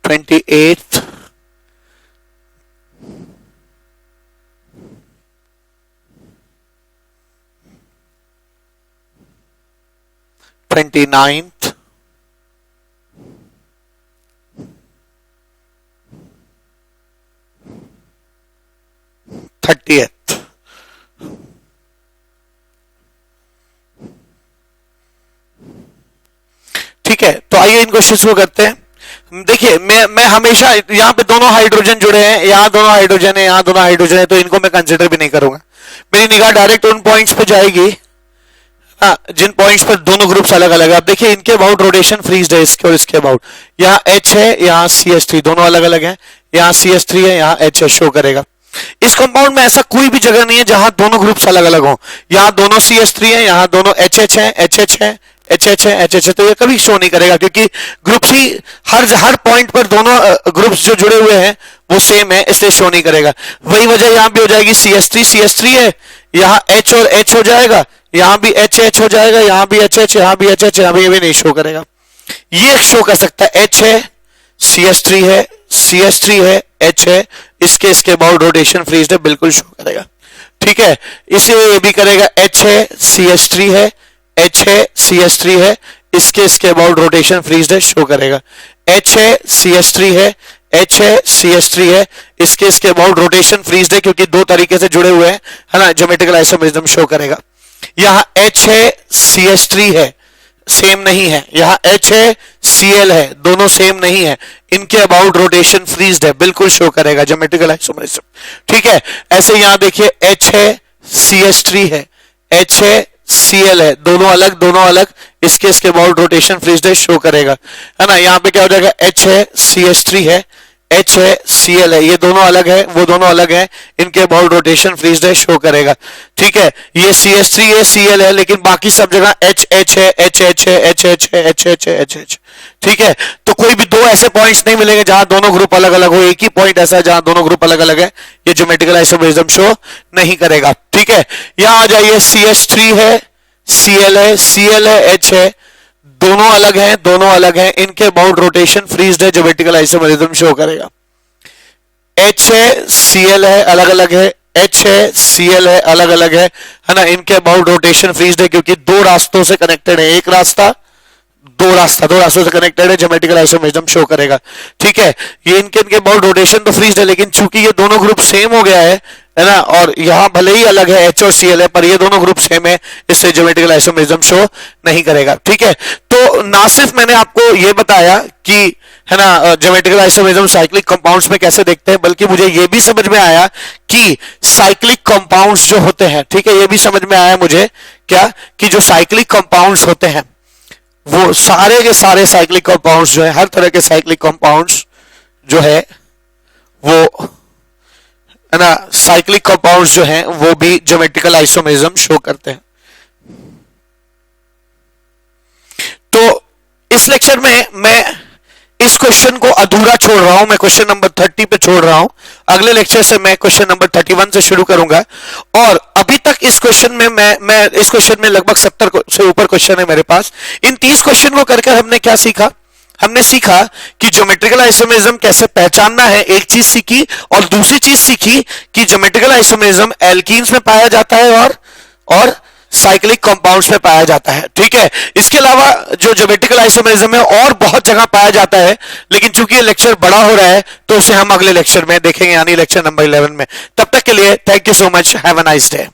28th, 29th, 30th। ठीक है, तो आइए इन क्वेश्चंस को करते हैं। देखिए मैं हमेशा यहां पे दोनों हाइड्रोजन जुड़े हैं, यहां दोनों हाइड्रोजन है, यहां दोनों हाइड्रोजन है, तो इनको मैं कंसिडर भी नहीं करूंगा। मेरी निगाह डायरेक्ट उन पॉइंट्स पे जाएगी जिन पॉइंट्स पर दोनों ग्रुप्स अलग अलग है। अब देखिए इनके अबाउट रोटेशन फ्रीज है, इसके और इसके अबाउट। यहाँ H है, यहाँ CH3, दोनों अलग अलग है। यहाँ CH3 है, यहाँ H है, शो करेगा। इस कंपाउंड में ऐसा कोई भी जगह नहीं है जहां दोनों ग्रुप्स अलग अलग हो। यहाँ दोनों CH3 है, यहाँ दोनों HH है, HH है, HH है, HH है, तो ये कभी शो नहीं करेगा क्योंकि ग्रुप्स ही हर पॉइंट पर दोनों ग्रुप्स जो जुड़े हुए हैं वो सेम है, इसलिए शो नहीं करेगा। वही वजह यहां भी हो जाएगी, CH3 है, यहाँ H और H हो जाएगा, यहां भी HH हो जाएगा, यहां भी HH, यहां भी HH, यहां भी ये भी नहीं शो करेगा। ये शो कर सकता है, H है, CH3 है, CH3 है, H है, इसके अबाउट रोटेशन फ्रीज है, बिल्कुल शो करेगा। ठीक है, इसे ये भी करेगा, H है, CH3 है, H है, CH3 है, इसके अबाउट रोटेशन फ्रीज है, शो करेगा। H है, CH3 है, H है, CH3 है, इसके अबाउट रोटेशन फ्रीज है क्योंकि दो तरीके से जुड़े हुए हैं, है ना, ज्योमेट्रिकल आइसोमेरिज्म शो करेगा। यहां H है, CH3 है, सेम नहीं है। यहां H है, Cl है, दोनों सेम नहीं है। इनके अबाउट रोटेशन फ्रीज्ड है, बिल्कुल शो करेगा ज्योमेट्रिकल आइसोमेरिज्म। ठीक है, ऐसे यहां देखिए H है, CH3 है, H है, Cl है, दोनों अलग, इसके अबाउट रोटेशन फ्रीज्ड है, शो करेगा, है ना। यहां पे क्या हो जाएगा, H है, CH3 है, H है, Cl है, ये दोनों अलग है, वो दोनों अलग है, इनके अबाउट रोटेशन फ्रीज्ड है, शो करेगा। ठीक है, ये CH3 है, Cl है, लेकिन बाकी सब जगह HH है, HH है, HH है, HH है, HH। ठीक है, तो कोई भी दो ऐसे पॉइंट्स नहीं मिलेंगे जहां दोनों ग्रुप अलग अलग हो। एक ही पॉइंट ऐसा है जहां दोनों ग्रुप अलग अलग है, ये ज्योमेट्रिकल आइसोमेरिज्म शो नहीं करेगा। ठीक है, यहां आ जाइए, CH3 है, Cl है, H है, दोनों अलग हैं, इनके अबाउट रोटेशन फ्रीज्ड है, ज्योमेट्रिकल आइसोमेरिज्म शो करेगा। H है, Cl है, अलग है, H है, Cl है, अलग है ना, इनके अबाउट रोटेशन फ्रीज्ड है क्योंकि दो रास्तों से कनेक्टेड है, एक रास्ता दो रास्तों से कनेक्टेड है, ज्योमेट्रिकल आइसोमेरिज्म शो करेगा। ठीक है, ये इनके अबाउट रोटेशन तो फ्रीज्ड है, लेकिन चूंकि ये दोनों ग्रुप सेम हो गया है ना, और यहां भले ही अलग है H और Cl है, पर ये दोनों ग्रुप सेम है, इससे ज्योमेट्रिकल आइसोमेरिज्म शो नहीं करेगा। ठीक है, तो ना सिर्फ मैंने आपको ये बताया कि, है ना, ज्योमेट्रिकल आइसोमेरिज्म साइक्लिक कंपाउंड्स में कैसे देखते हैं, बल्कि मुझे ये भी समझ में आया कि साइक्लिक कंपाउंड्स जो होते हैं, ठीक है, ये भी समझ में आया मुझे क्या, कि जो साइक्लिक कंपाउंड्स होते हैं वो सारे के सारे साइक्लिक कंपाउंड्स जो है, हर तरह के साइक्लिक कंपाउंड्स जो है वो, है ना, साइक्लिक कंपाउंड्स जो हैं वो भी ज्योमेट्रिकल आइसोमेरिज्म शो करते हैं। इस लेक्चर में मैं इस क्वेश्चन को अधूरा छोड़ रहा हूं, मैं क्वेश्चन नंबर 30 पे छोड़ रहा हूं। अगले लेक्चर से मैं क्वेश्चन नंबर 31 से शुरू करूंगा। और अभी तक इस क्वेश्चन में मैं इस क्वेश्चन में लगभग 70 से ऊपर क्वेश्चन है मेरे पास। इन 30 क्वेश्चन को करके हमने क्या सीखा? हमने सीखा कि ज्योमेट्रिकल आइसोमेरिज्म कैसे पहचानना है, एक चीज सीखी। और दूसरी चीज सीखी कि ज्योमेट्रिकल आइसोमेरिज्म एल्कीन्स में पाया जाता है और साइक्लिक कंपाउंड्स में पाया जाता है। ठीक है, इसके अलावा जो ज्योमेट्रिकल आइसोमेरिज्म है और बहुत जगह पाया जाता है, लेकिन चूंकि ये लेक्चर बड़ा हो रहा है तो उसे हम अगले लेक्चर में देखेंगे, यानी लेक्चर नंबर 11 में। तब तक के लिए thank you so much, have a nice day.